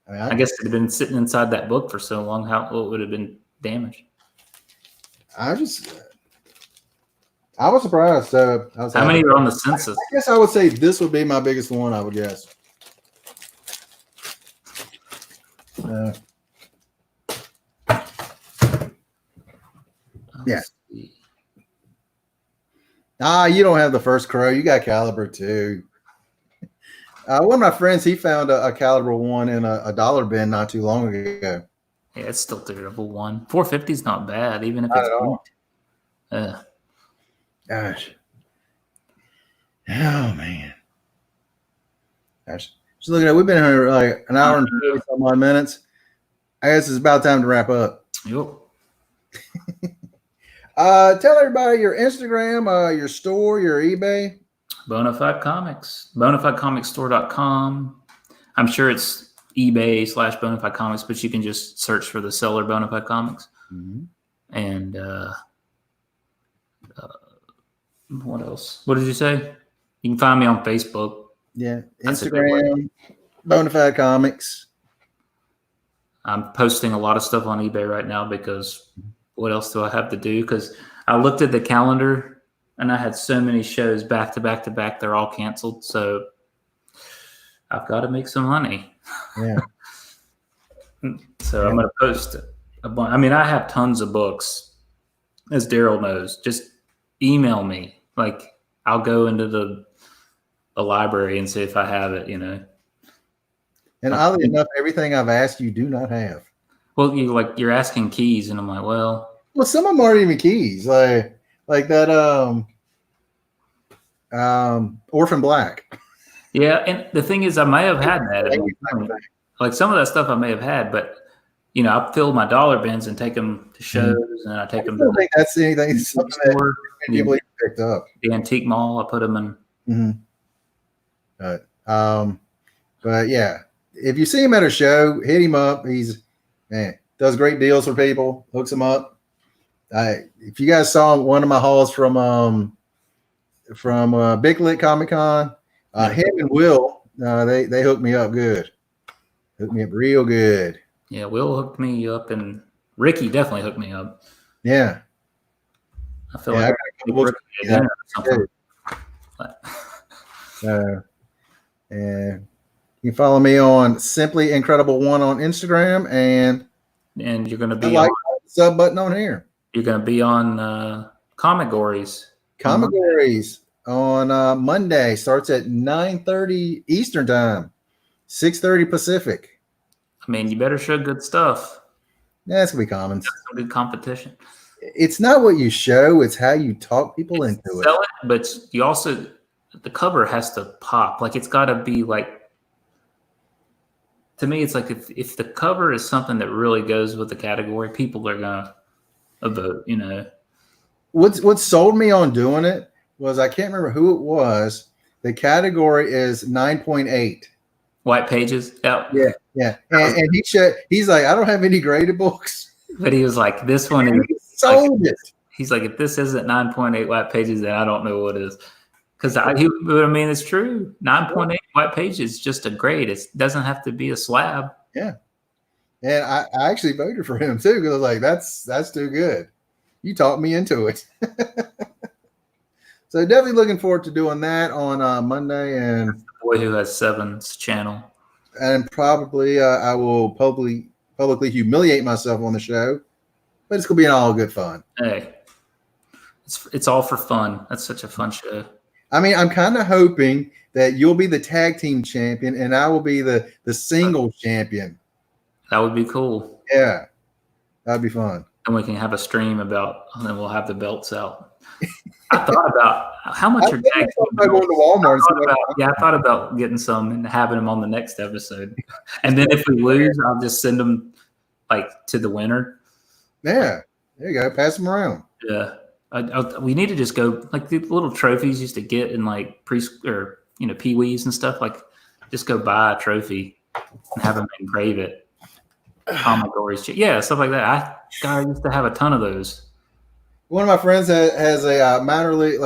I guess it had been sitting inside that book for so long. How it would have been damaged? I was surprised. How many are on the census? I guess I would say this would be my biggest one. I would guess. Yeah. You don't have the first Crow. You got Caliber 2. One of my friends, he found a Caliber 1 in a dollar bin not too long ago. Yeah, it's still Daredevil 1. 450 is not bad, even if it's gosh. Oh man. Gosh. Just looking at, we've been here like an hour and 30 some odd minutes. I guess it's about time to wrap up. Yep. Tell everybody your Instagram, your store, your eBay. Bonafide Comics. BonafideComicsStore.com. I'm sure it's eBay/Bonafide Comics, but you can just search for the seller Bonafide Comics. And what else? What did you say? You can find me on Facebook. Yeah, Instagram, Bonafide Comics. I'm posting a lot of stuff on eBay right now because what else do I have to do? Because I looked at the calendar and I had so many shows back to back to back. They're all canceled. So I've got to make some money. Yeah. So I'm going to post a bunch. I mean, I have tons of books, as Daryl knows. Just email me. Like, I'll go into the library and see if I have it, you know. And oddly enough, everything I've asked you do not have. Well, you're asking keys, and I'm like, well, some of them aren't even keys, like that Orphan Black. Yeah, and the thing is, I may have had that. Like some of that stuff I may have had, but you know, I fill my dollar bins and take them to shows, and I take them. I don't think that's anything. Something that people picked up. The antique mall, I put them in. But yeah, if you see him at a show, hit him up. He's does great deals for people. Hooks them up. If you guys saw one of my hauls from Big Lit Comic Con, him and Will, they hooked me up good. Hooked me up real good. Yeah, Will hooked me up, and Ricky definitely hooked me up. Yeah. I feel like I got Ricky or something. And You can follow me on Simply Incredible One on Instagram, and you're going to I be like on, the sub button on here. you're going to be on Comigories. Comigories on Monday starts at 9:30 Eastern time, 6:30 Pacific. I mean, you better show good stuff. Yeah, it's gonna be commons. Some good competition. It's not what you show; it's how you talk people into it. Sell it, but you also the cover has to pop. Like it's got to be like. To me, it's like if the cover is something that really goes with the category, people are gonna vote. You know, What sold me on doing it was I can't remember who it was. The category is 9.8. white pages. Yeah, yeah. And he's like, I don't have any graded books. But he was like, this one is he sold it. He's like, if this isn't 9.8 white pages, then I don't know what is. Because I mean, it's true. 9.8 white pages is just a grade. It doesn't have to be a slab. Yeah. And I actually voted for him too, because I was like, that's too good. You talked me into it. So definitely looking forward to doing that on Monday. And the Boy Who Has Seven's channel. And probably I will publicly humiliate myself on the show, but it's gonna be all good fun. Hey, it's all for fun. That's such a fun show. I mean, I'm kind of hoping that you'll be the tag team champion and I will be the single champion. That would be cool. Yeah, that'd be fun. And we can have a stream about, and then we'll have the belts out. I thought about how much are tag team belts. Going to Walmart. I thought about getting some and having them on the next episode. And then if we lose, I'll just send them like to the winner. Yeah, there you go. Pass them around. Yeah. We need to just go like the little trophies used to get in like pee-wees and stuff. Like, just go buy a trophy and have them engrave it. Comigories, yeah, stuff like that. I used to have a ton of those. One of my friends has a minor league,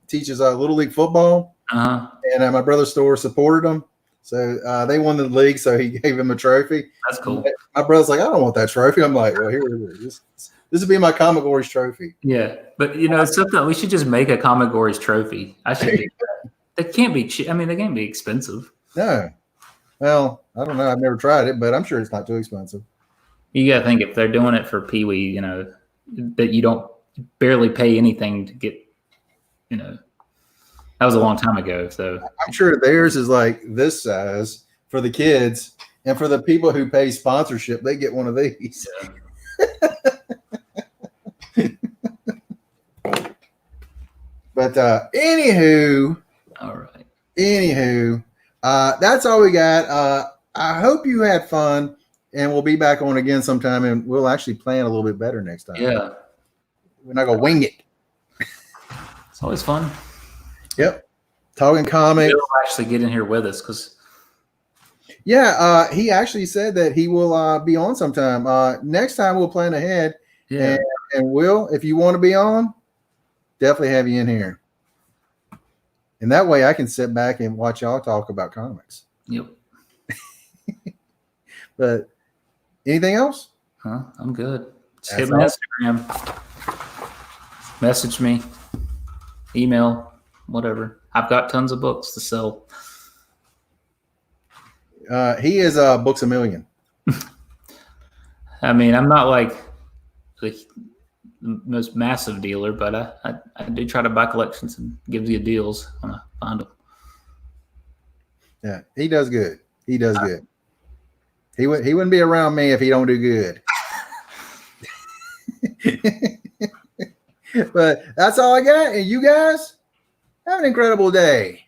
teaches little league football, and my brother's store supported them, so they won the league. So he gave him a trophy. That's cool. My brother's like, I don't want that trophy. I'm like, well, here it is. This would be my Comigories trophy. Yeah, but it's something we should just make a Comigories trophy. I should. They can't be cheap. I mean, they can't be expensive. No. Well, I don't know. I've never tried it, but I'm sure it's not too expensive. You got to think if they're doing it for Pee-wee, that you don't barely pay anything to get. That was a long time ago. So I'm sure theirs is like this size for the kids, and for the people who pay sponsorship, they get one of these. Yeah. But anywho, all right. That's all we got. I hope you had fun, and we'll be back on again sometime, and we'll actually plan a little bit better next time. Yeah, we're not gonna wing it. It's always fun. Yep, talking comics. He'll actually get in here with us because. Yeah, he actually said that he will be on sometime. Next time we'll plan ahead. Yeah, and Will, if you want to be on, definitely have you in here. And that way I can sit back and watch y'all talk about comics. Yep. But anything else? I'm good. Just hit my Instagram. Message me. Email. Whatever. I've got tons of books to sell. He is Books A Million. I mean, I'm not like the most massive dealer, but I do try to buy collections and give you deals when I find them. Yeah, he does good. He does good. He wouldn't be around me if he don't do good. But that's all I got. And you guys have an incredible day.